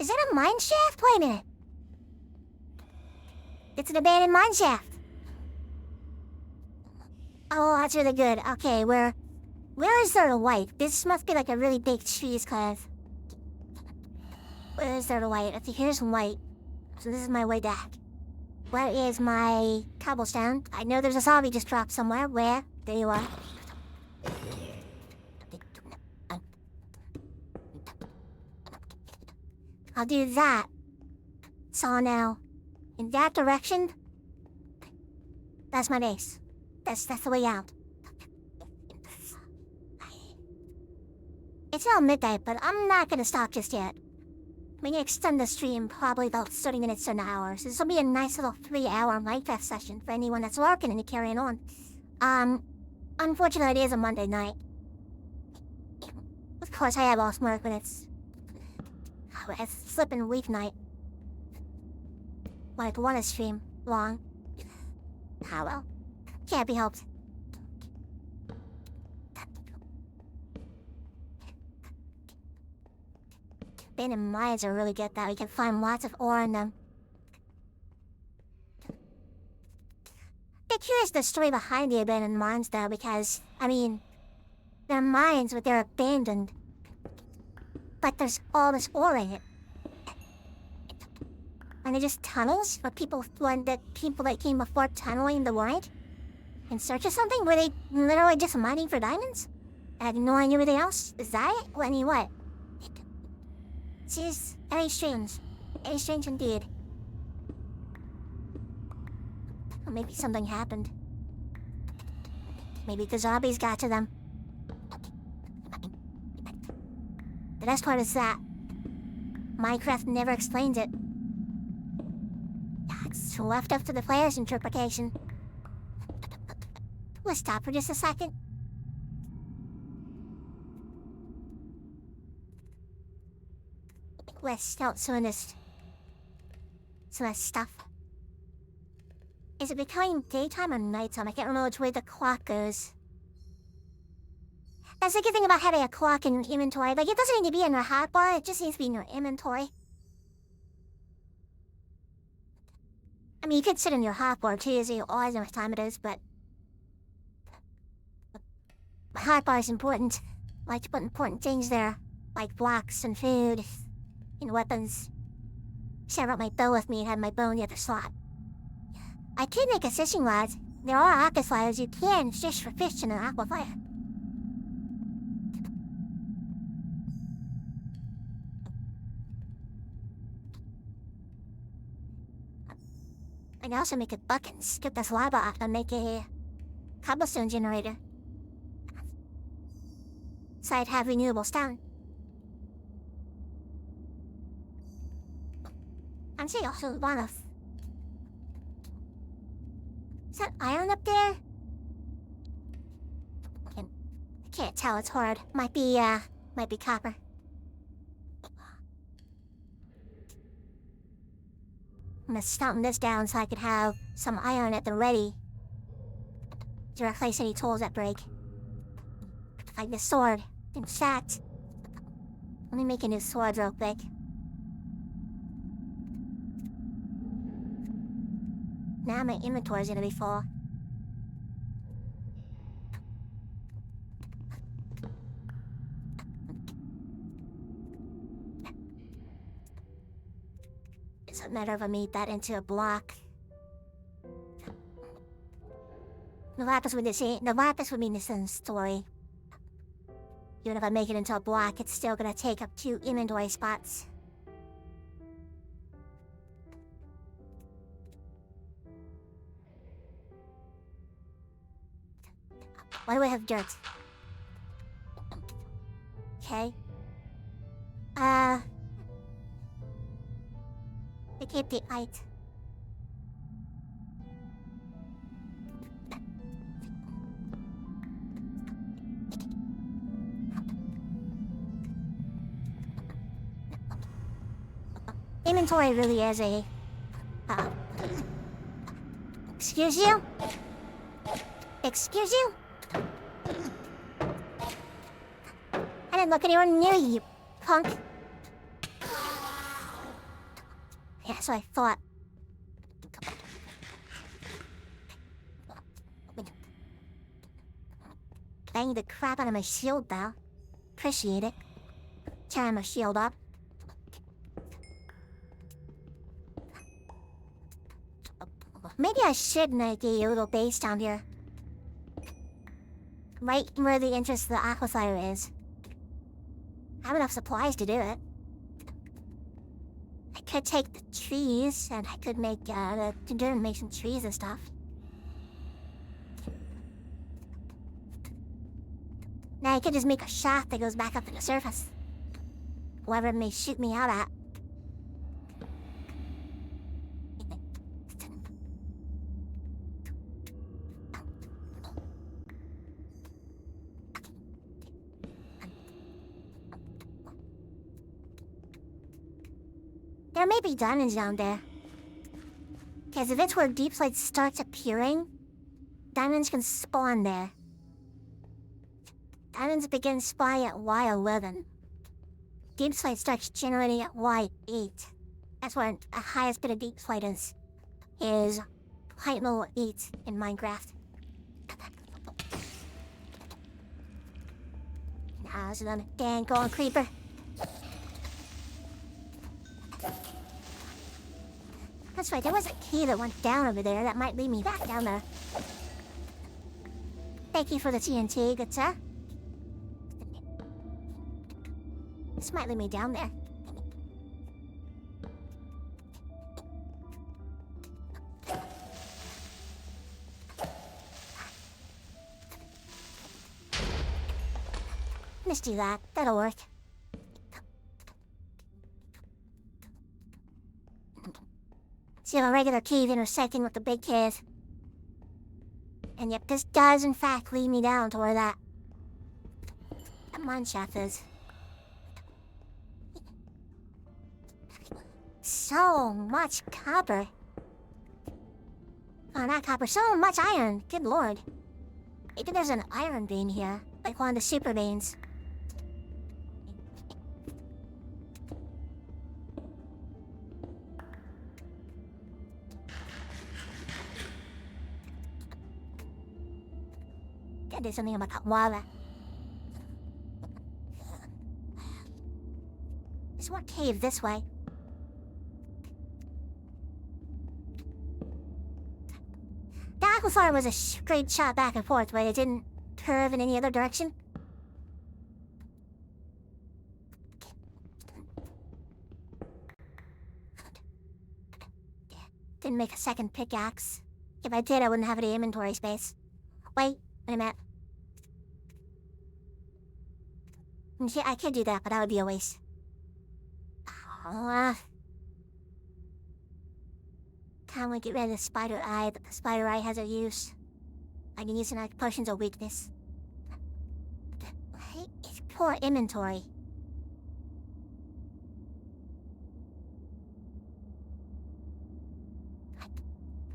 Is that a mine shaft? Wait a minute. It's an abandoned mine shaft. Oh, that's really good. Okay, where is there the white? This must be like a really big cheese cave. Where is there the white? Okay, here's white. So this is my way back. Where is my cobblestone? I know there's a zombie just dropped somewhere. Where? There you are. I'll do that. So now, in that direction, that's my base. That's the way out. It's now midnight, but I'm not gonna stop just yet. I'm gonna extend the stream probably about 30 minutes to an hour. So this will be a nice little 3-hour Minecraft session for anyone that's lurking and carrying on. Unfortunately, it is a Monday night. Of course, I have off work when it's flippin' weeknight. Like one stream long. Ah well, can't be helped. Abandoned mines are really good that we can find lots of ore in them. I'm curious the story behind the abandoned mines though, because, I mean, they're mines but they're abandoned. But there's all this ore in it. And they're just tunnels for people that came before tunneling the world in search of something? Were they literally just mining for diamonds? And ignoring everything else? Is that it? Well, I mean, what? It's very strange. Very strange indeed. Or maybe something happened. Maybe the zombies got to them. The best part is that Minecraft never explains it. It's left up to the player's interpretation. Let's stop for just a second. Let's start doing this. some of that stuff. Is it becoming daytime or nighttime? I can't remember which way the clock goes. That's the good thing about having a clock in inventory. Like, it doesn't need to be in your hotbar, it just needs to be in your inventory. I mean, you could sit in your hotbar too, so you always know what time it is, but... my hotbar is important. I like to put important things there, like blocks and food, and weapons. See, I brought my bow with me and had my bow in the other slot. I could make a fishing rod. There are aqua flyers you can fish for fish in an aqua flyer. I can also make a bucket and scoop this lava off and make a cobblestone generator. So I'd have renewable stone. And she also want to... Is that iron up there? I can't tell, it's hard. Might be copper. I'm gonna stomp this down so I could have some iron at the ready to replace any tools that break. Like this sword. In fact, let me make a new sword real quick. Now my inventory's gonna be full. It's a matter of I made that into a block. The lapis would be the same story. Even if I make it into a block, it's still gonna take up 2 inventory spots. Why do I have dirt? Okay. I keep the height. Inventory really is a... excuse you? Excuse you? I didn't look anywhere near you, punk. Yeah, so I thought. Bang the crap out of my shield, though. Appreciate it. Tearing my shield up. Maybe I should make a little base down here. Right where the entrance to the aquifer is. I have enough supplies to do it. I could take the trees, and I could make, make some trees and stuff. Now I could just make a shaft that goes back up to the surface. Whoever may shoot me out at. There may be diamonds down there. Because if it's where deep slate starts appearing, diamonds can spawn there. Diamonds begin spawning at Y11. Deep slate starts generating at Y8. That's where the highest bit of deep slate is height level 8 in Minecraft. Now there's another dang golden creeper. That's right, there was a key that went down over there that might lead me back down there. Thank you for the TNT, good sir. This might lead me down there. Let's do that, that'll work. See if a regular cave intersecting with the big cave. And yep, this does in fact lead me down to where that mine shaft is. So much copper. Oh, not copper, so much iron. Good lord. Maybe there's an iron vein here, like one of the super veins. Gotta do something about that lava. There's more cave this way. The aquifer was a straight shot back and forth, but it didn't curve in any other direction. Didn't make a second pickaxe. If I did, I wouldn't have any inventory space. Wait a minute. See, I could do that, but that would be a waste. Time we get rid of the spider eye, but the spider eye has a use. I can use it like potions of weakness. It's poor inventory.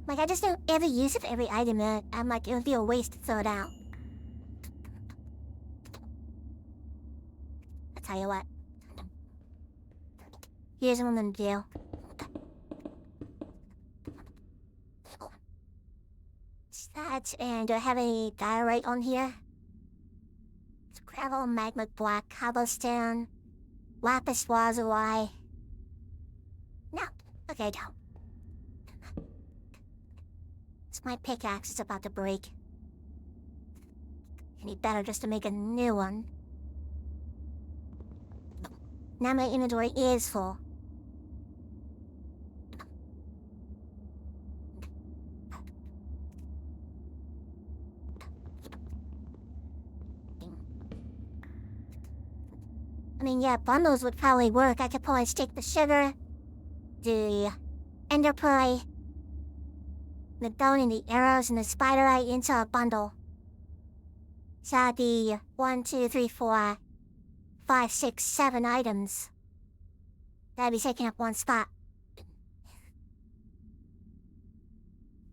Like, I just don't ever use it for every item, and I'm like, it would be a waste to throw it out. I'll tell you what. Here's what I'm gonna do. That, and do I have any diorite on here? It's gravel, magma block, cobblestone, lapis lazuli. No, okay, I don't. It's my pickaxe is about to break. Any better just to make a new one. Now my inventory is full. I mean, yeah, bundles would probably work. I could probably stick the sugar, the ender pearl, the bone and the arrows and the spider eye into a bundle. So that'd be 1, 2, 3, 4, 5, 6, 7 items. That'd be taking up one spot.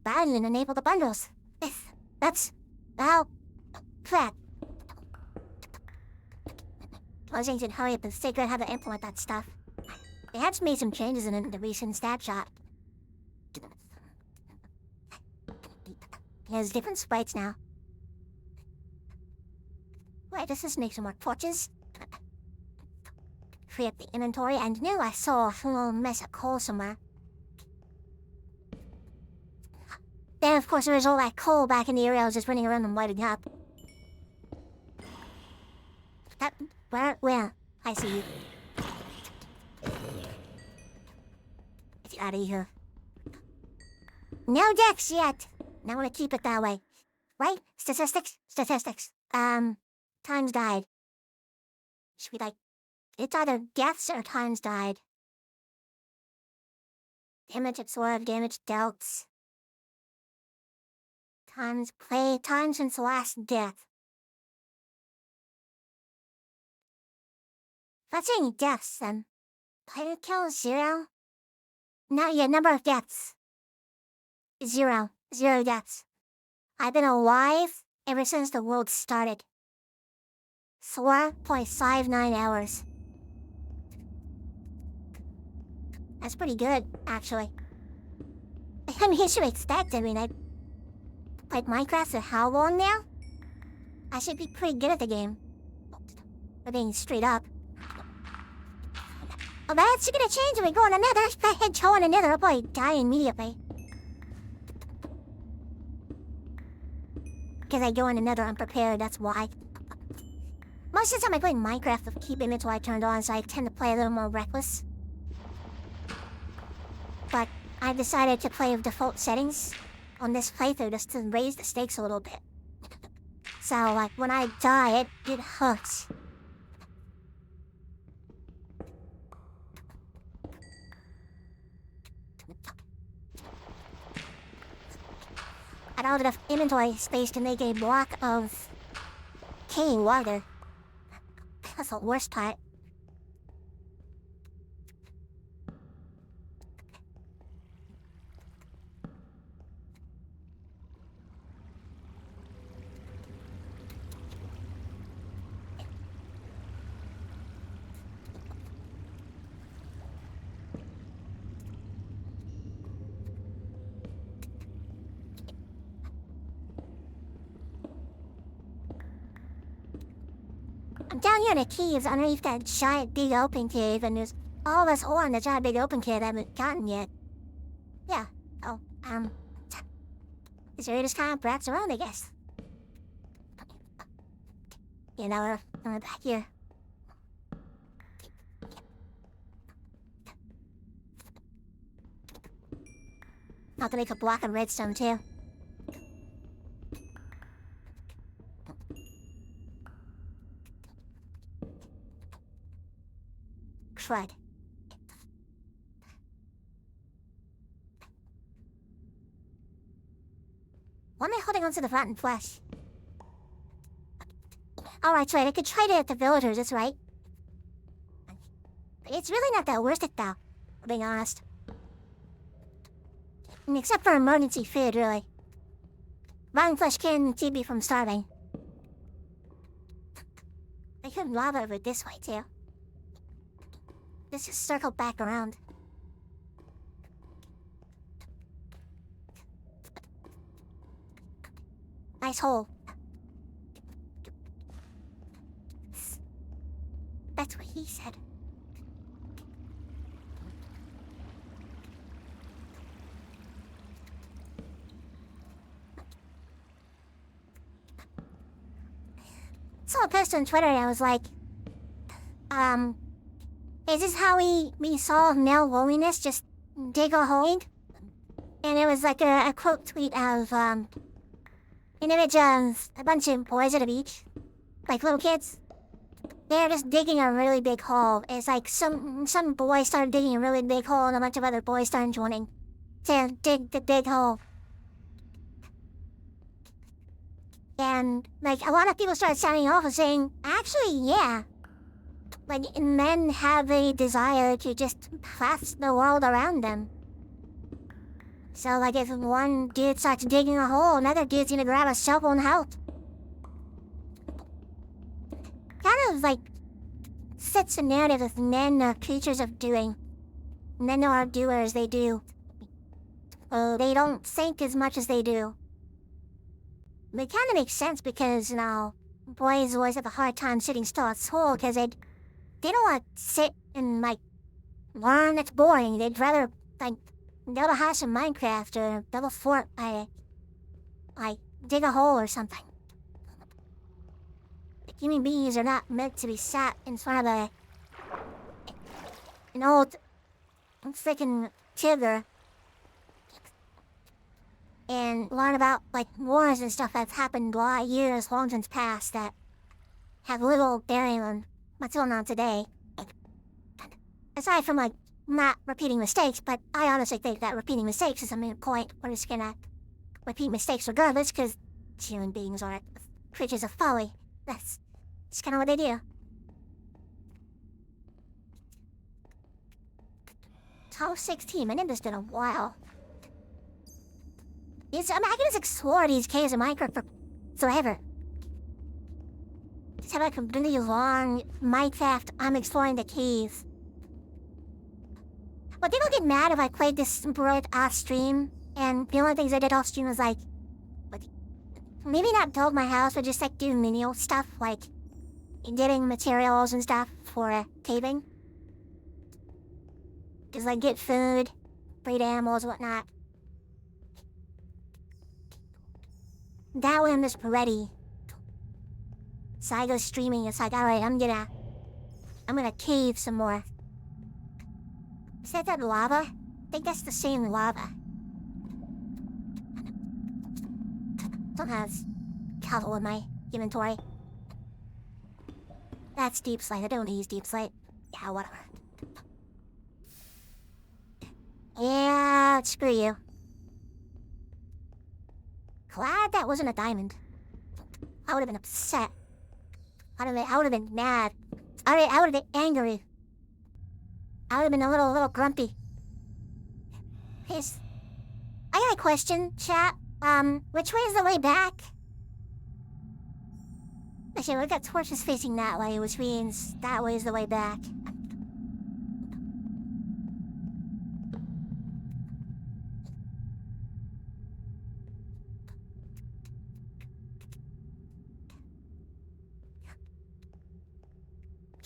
But I didn't enable the bundles. That's... oh, crap. I was ancient hurry up and figure out how to implement that stuff. They had made some changes in the recent snapshot. There's different sprites now. Wait, does this make some more torches? Free up the inventory, and knew I saw a little mess of coal somewhere. Then, of course, there was all that coal back in the area I was just running around and lighting up. Where? I see you. Get out of here. No decks yet! Now I'm gonna keep it that way. Right? Statistics? Times died. Should we, like... It's either deaths or times died. Damage absorbed, damage dealt. Times played, time since the last death. If that's any deaths, then... Player kills 0? No, yeah, number of deaths. 0. 0 deaths. I've been alive ever since the world started. 4.59 hours. That's pretty good, actually. I mean, you should expect, I mean, I played Minecraft for how long now? I should be pretty good at the game. For being straight up. Oh, that's gonna change when we go on another. If I head on another, I'll probably die immediately. Because I go on another unprepared, that's why. Most of the time I play Minecraft with keep inventory turned on, so I tend to play a little more reckless. But I decided to play with default settings on this playthrough just to raise the stakes a little bit. So, like, when I die, it hurts. I don't have enough inventory space to make a block of clean water. That's the worst part. I'm down here in the caves underneath that giant big open cave, and there's all this ore in the giant big open cave I haven't gotten yet. Yeah. Oh, Azura just kind of brats around, I guess. You know, I'm back here. I'll have to make a block of redstone, too. Crud. Why am I holding onto the rotten flesh? Alright, right, I could trade it at the villagers, that's right. It's really not that worth it, though, being honest. Except for emergency food, really. Rotten flesh can keep me from starving. I could lava over this way, too. Let's just circle back around. Nice hole. That's what he said. Saw a post on Twitter and I was like, is this how we solve male loneliness? Just dig a hole? And it was like a quote tweet of, an image of a bunch of boys at a beach. Like little kids. They're just digging a really big hole. It's like some boys started digging a really big hole and a bunch of other boys started joining to dig the big hole. And, like, a lot of people started signing off and saying, actually, yeah. Like, men have a desire to just pass the world around them. So, like, if one dude starts digging a hole, another dude's gonna grab a shovel and help. Kind of, like, sets a narrative of men are creatures of doing. Men are doers, they do. They don't think as much as they do. It kind of makes sense because, you know, boys always have a hard time sitting still at school because they don't want to sit and, like, learn. It's boring. They'd rather, like, build a house in Minecraft or build a fort by, like, dig a hole or something. Like, human beings are not meant to be sat in front of an old freaking tigger and learn about, like, wars and stuff that's happened a lot of years long since past that have little bearing on what's going on today. Aside from, like, not repeating mistakes, but I honestly think that repeating mistakes is a moot point. We're just gonna repeat mistakes regardless, because human beings are creatures of folly. That's kind of what they do. Top 16, man, this been a while. I can just explore these caves in Minecraft for forever. Just have like a really long Minecraft, I'm exploring the caves. But people get mad if I played this broad off stream, and the only things I did off stream was like, maybe not build my house, but just like do menial stuff, like getting materials and stuff for caving. Just like get food, breed animals, whatnot. That way I'm just ready. So I go streaming, it's like, alright, I'm gonna cave some more. Is that lava? I think that's the same lava. Don't have cattle in my inventory. That's deep slate, I don't use deep slate. Yeah, whatever. Yeah, screw you. Glad that wasn't a diamond. I would have been upset. I would have been mad. I would have been angry. I would have been a little grumpy. I got a question, chat. Which way is the way back? Actually, we've got torches facing that way, which means that way is the way back.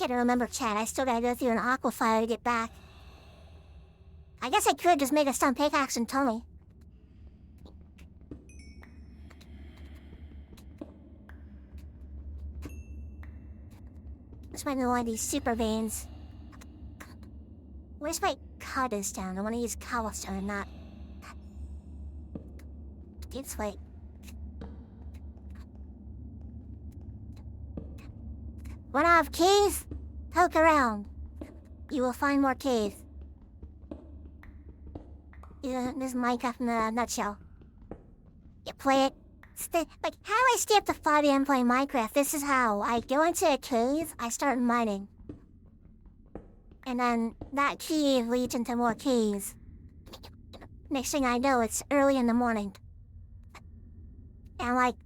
Can't remember, Chad. I still gotta go through an aquifer to get back. I guess I could just make a stone pickaxe and tell me. This might be one of these super veins. Where's my cobblestone? I want to use cobblestone and not. It's like. Run out of keys? Poke around. You will find more keys. This is Minecraft in a nutshell. You play it. Like, how do I stay up to 5 a.m. playing Minecraft? This is how. I go into a cave, I start mining. And then that cave leads into more caves. Next thing I know, it's early in the morning. And I'm like,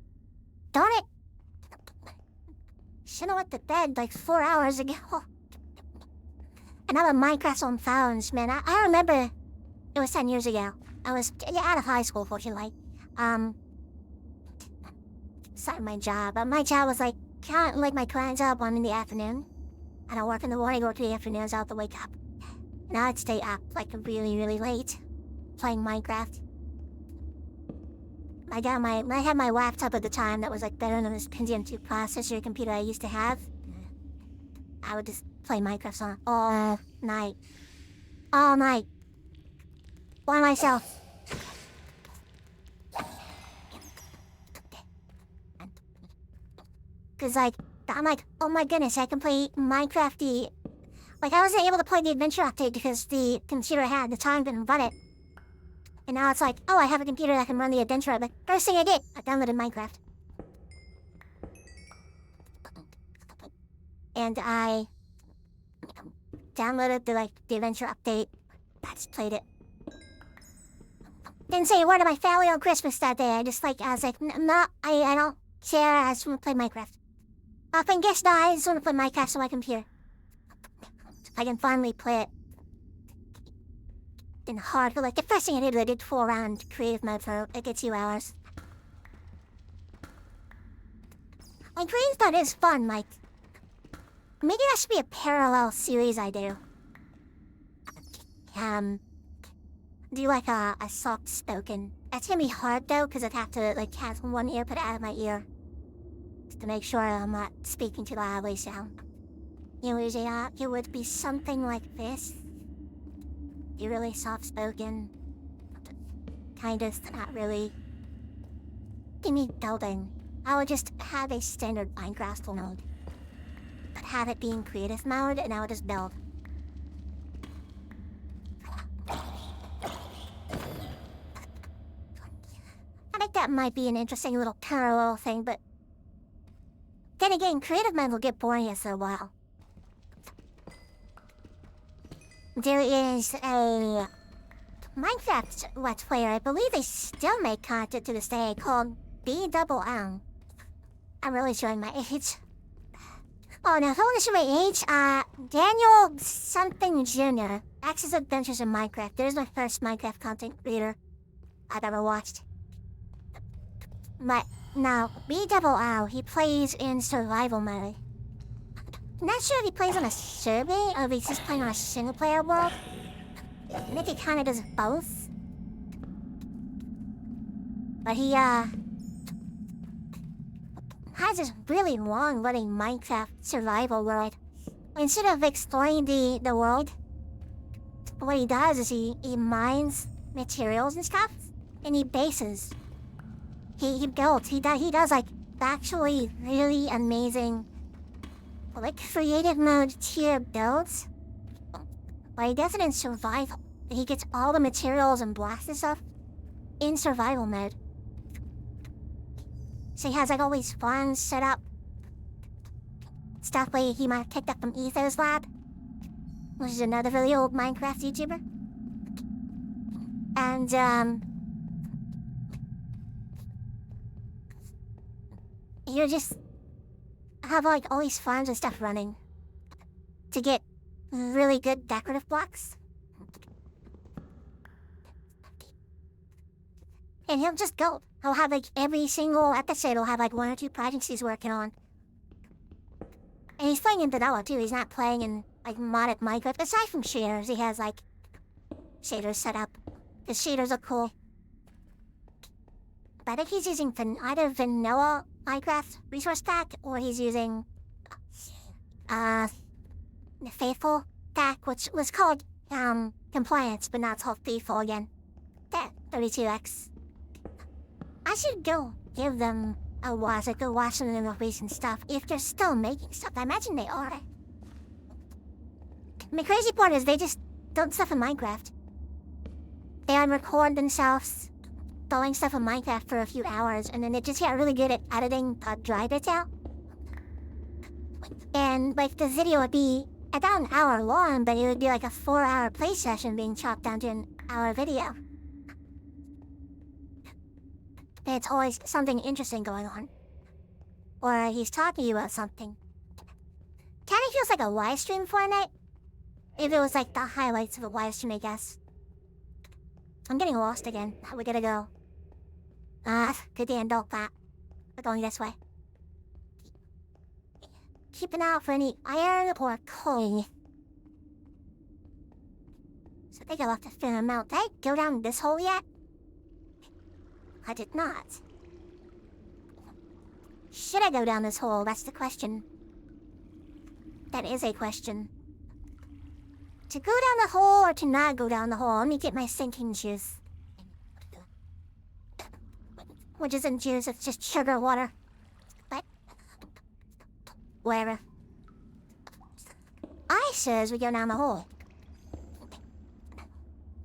darn it! Should've went to bed like 4 hours ago. And I'm a Minecraft on phones, man. I remember it was 10 years ago. I was out of high school, fortunately. Starting my job. My job was like my current job, one in the afternoon. And I work in the morning, work in the afternoons, I have to wake up. And I'd stay up like really, really late, playing Minecraft. I had my laptop at the time that was like better than this Pentium 2 processor computer I used to have. I would just play Minecraft on all night. All night. By myself. Cause like, I'm like, oh my goodness, I can play Minecraft. Like, I wasn't able to play the adventure update because the computer I had at the time didn't run it. And now it's like, oh, I have a computer that can run the adventure update. First thing I did, I downloaded Minecraft. And I downloaded the adventure update. I just played it. Didn't say a word to my family on Christmas that day. I was like, no, I don't care. I just want to play Minecraft. Often guess no, I just want to play Minecraft on my computer. I can finally play it. In hard, but like the first thing I did 4 round creative mode for like a 2 hours. Like creative mode is fun, like maybe that should be a parallel series I do. Do like a soft spoken. It's gonna be hard though, because I'd have to like have one ear put out of my ear. Just to make sure I'm not speaking too loudly, so. It would be something like this. Be really soft spoken. Kind of not really. Give me building. I would just have a standard Minecraft mode. But have it be in creative mode and I would just build. I think that might be an interesting little parallel thing, but then again, creative mode will get boring after a while. There is a Minecraft Let's Player, I believe they still make content to this day, called B-double-L. I'm really showing my age. Oh no, if I want to show my age, Daniel something Jr. Axe's Adventures in Minecraft. There's my first Minecraft content creator I've ever watched. But now, B-double-L, he plays in survival mode. I'm not sure if he plays on a survey or if he's just playing on a single-player world. I think he kind of does both. But he, has this really long-running Minecraft survival world. Instead of exploring the world, what he does is he mines materials and stuff, and he bases. He builds, he does like actually really amazing like creative mode tier builds. But he does it in survival. He gets all the materials and blocks and stuff in survival mode. So he has like all these farms set up. Stuff like he might have picked up from Etho's Lab, which is another really old Minecraft YouTuber. And you just have like all these farms and stuff running to get really good decorative blocks. And he'll just go. He'll have like every single episode, he'll have like 1 or 2 projects he's working on. And he's playing in vanilla too. He's not playing in like modded Minecraft. Aside from shaders, he has like shaders set up. His shaders are cool. But I think he's using either vanilla Minecraft resource pack or he's using the Faithful pack, which was called Compliance, but now it's called Faithful again. That 32x. I should go give them a watch. Like go watch some of their recent stuff if they're still making stuff. I imagine they are. The crazy part is they just don't stuff in Minecraft. They unrecord themselves throwing stuff in Minecraft for a few hours, and then they just get really good at editing dry bits out. And like the video would be about an hour long, but it would be like a 4-hour play session being chopped down to an hour video. And it's always something interesting going on. Or he's talking to you about something. Kinda feels like a live stream format. If it was like the highlights of a live stream, I guess. I'm getting lost again. We gotta go. Good day and don't that. We're going this way. Keep an eye out for any iron or coal. So I think I left a fair amount. Did I go down this hole yet? I did not. Should I go down this hole? That's the question. That is a question. To go down the hole or to not go down the hole? Let me get my sinking juice. Which isn't juice, it's just sugar water. But wherever. I says we go down the hole.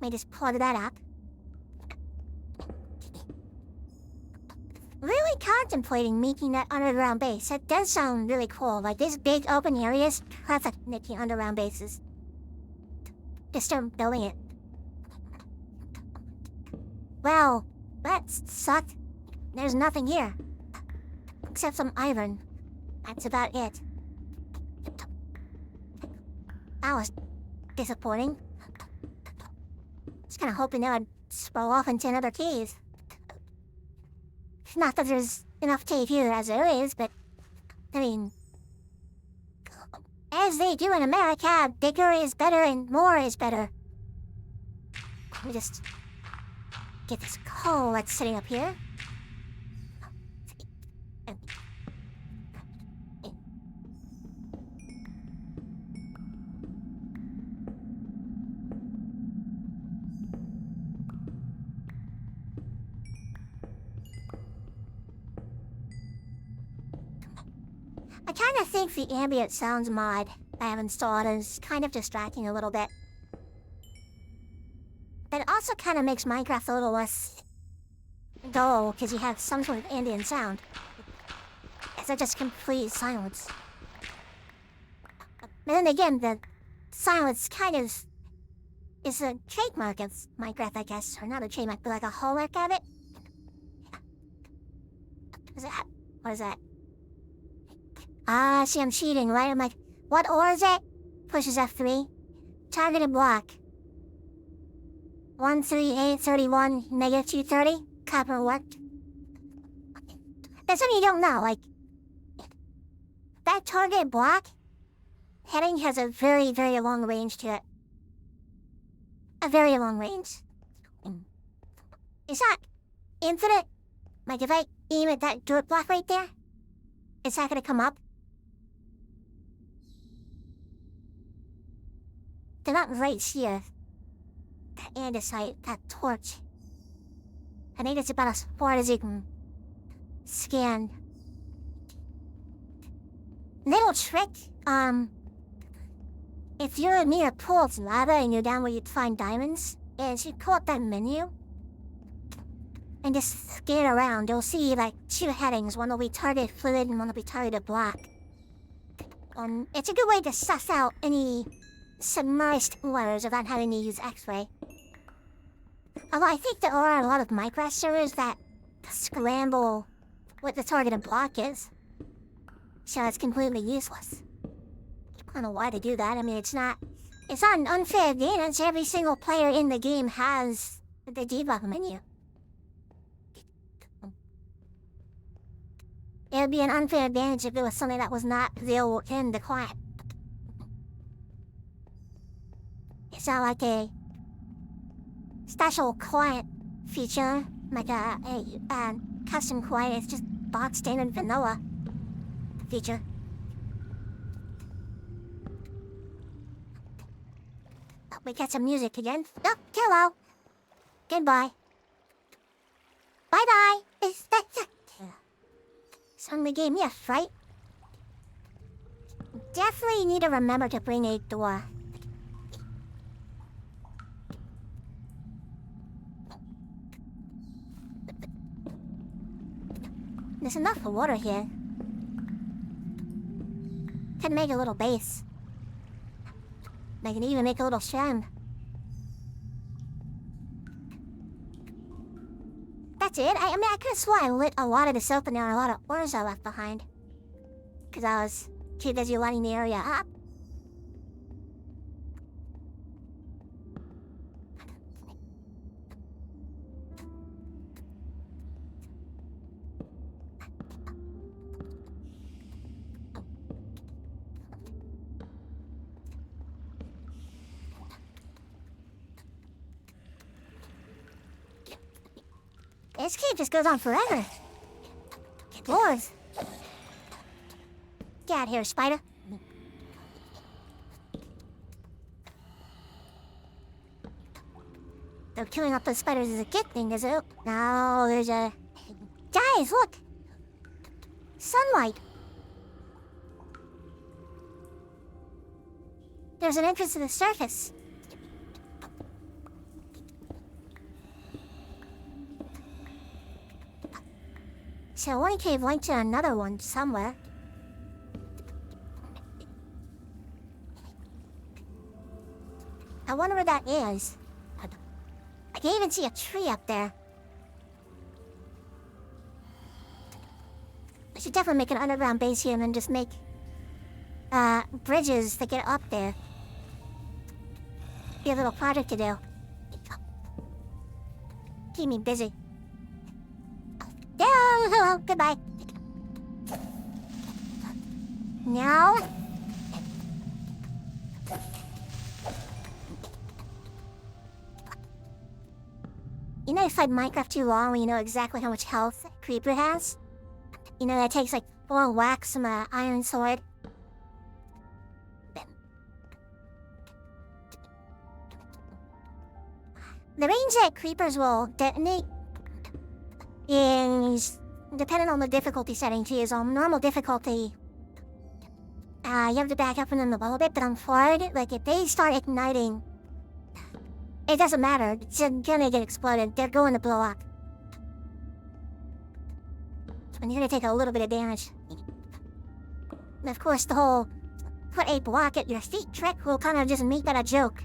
Let me just plug that up. Really contemplating making that underground base. That does sound really cool. Like these big open areas, perfect making underground bases. Just start building it. Well, that sucked. There's nothing here. Except some iron. That's about it. That was disappointing. Just kinda hoping that would sprawl off into another cave. Not that there's enough cave here as there is, but I mean, as they do in America, bigger is better and more is better. Let me just get this coal that's sitting up here. I kind of think the ambient sounds mod I have installed is kind of distracting a little bit. But it also kind of makes Minecraft a little less dull because you have some sort of ambient sound. It's just complete silence. But then again, the silence kind of is a trademark of Minecraft, I guess. Or not a trademark, but like a hallmark of it. What is that? Ah, see, I'm cheating, right? I'm like, what ore is it? Pushes F3. Targeted block. 13831, negative 230. Copper worked. That's something you don't know, like, that target block heading has a very, very long range to it. A very long range. Is that infinite? Like, if I aim at that dirt block right there, is that gonna come up? They're not right here. That andesite, that torch. I think it's about as far as you can scan. Little trick, if you're near a pool of lava and you're down where you'd find diamonds, is you pull up that menu and just scan around, you'll see like 2 headings. One will be targeted fluid and one will be targeted block. It's a good way to suss out any submerged ores without having to use X-ray. Although I think there are a lot of Minecraft servers that scramble what the targeted block is. So it's completely useless. I don't know why they do that. I mean, it's not an unfair advantage. Every single player in the game has the debug menu. It would be an unfair advantage if it was something that was not available in the client. It's not like a special client feature, like a custom client. It's just box standard vanilla feature. Oh, we got some music again. Oh, hello. Goodbye. Bye-bye. Suddenly gave me a fright. Definitely need to remember to bring a door. There's enough water here. Can make a little base. I can even make a little sham. That's it. I mean, I could have sworn I lit a lot of this up and there are a lot of ores I left behind. Because I was too busy lighting the area up. This cave just goes on forever. Doors. Get out of here, spider. Though killing off those spiders is a good thing, is it? No, there's a... Guys, look! Sunlight! There's an entrance to the surface. So one cave linked to another one somewhere. I wonder where that is. I can even see a tree up there. I should definitely make an underground base here and then just make bridges to get up there. Be a little project to do. Keep me busy. Hello, goodbye. No. You know, if I Minecraft too long, you know exactly how much health a creeper has. You know, that takes like 4 whacks from an iron sword. The range that creepers will detonate is dependent on the difficulty setting too. Is on normal difficulty. You have to back up in them a little bit, but on hard, like if they start igniting, it doesn't matter. It's gonna get exploded. They're going to blow up. And you're gonna take a little bit of damage. And of course, the whole put a block at your feet trick will kind of just make that a joke.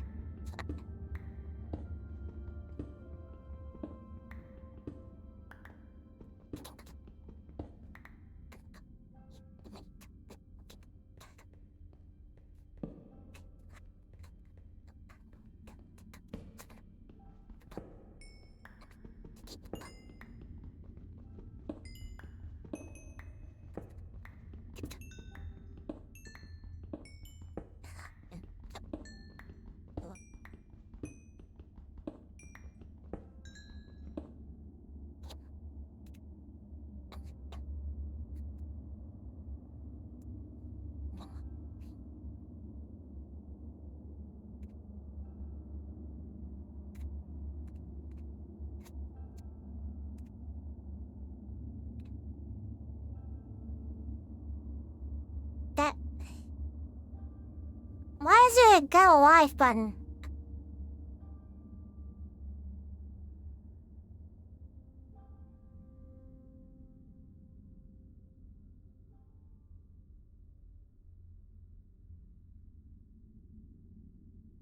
Why is there a go live button?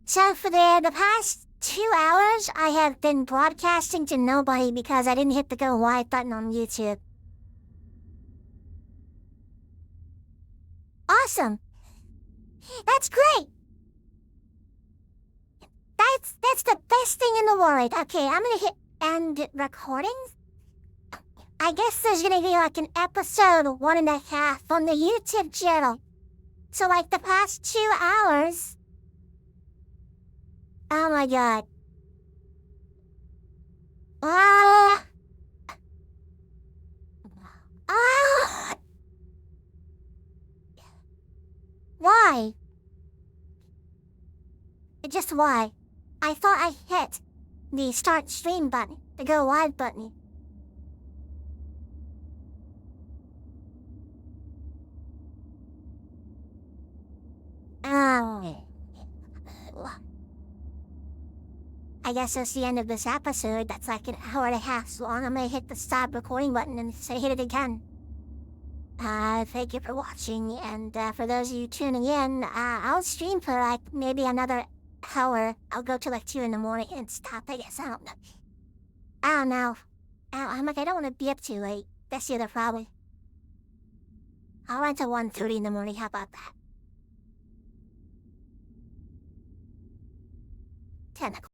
So for the past 2 hours, I have been broadcasting to nobody because I didn't hit the go live button on YouTube. Awesome. That's great. That's the best thing in the world. Okay, I'm gonna hit end recording. I guess there's gonna be like an episode 1.5 on the YouTube channel. So like the past 2 hours. Oh my god. Ah! Ah! Why? Just why? I thought I hit the start stream button, the go live button. Oh. I guess that's the end of this episode. That's like an hour and a half long. I'm gonna hit the stop recording button and say hit it again. Thank you for watching, and for those of you tuning in, I'll stream for like maybe another hour. I'll go to like 2 in the morning and stop, I guess. I don't know. I'm like, I don't want to be up too late. That's the other problem. I'll run to 1:30 in the morning. How about that? 10 o'clock.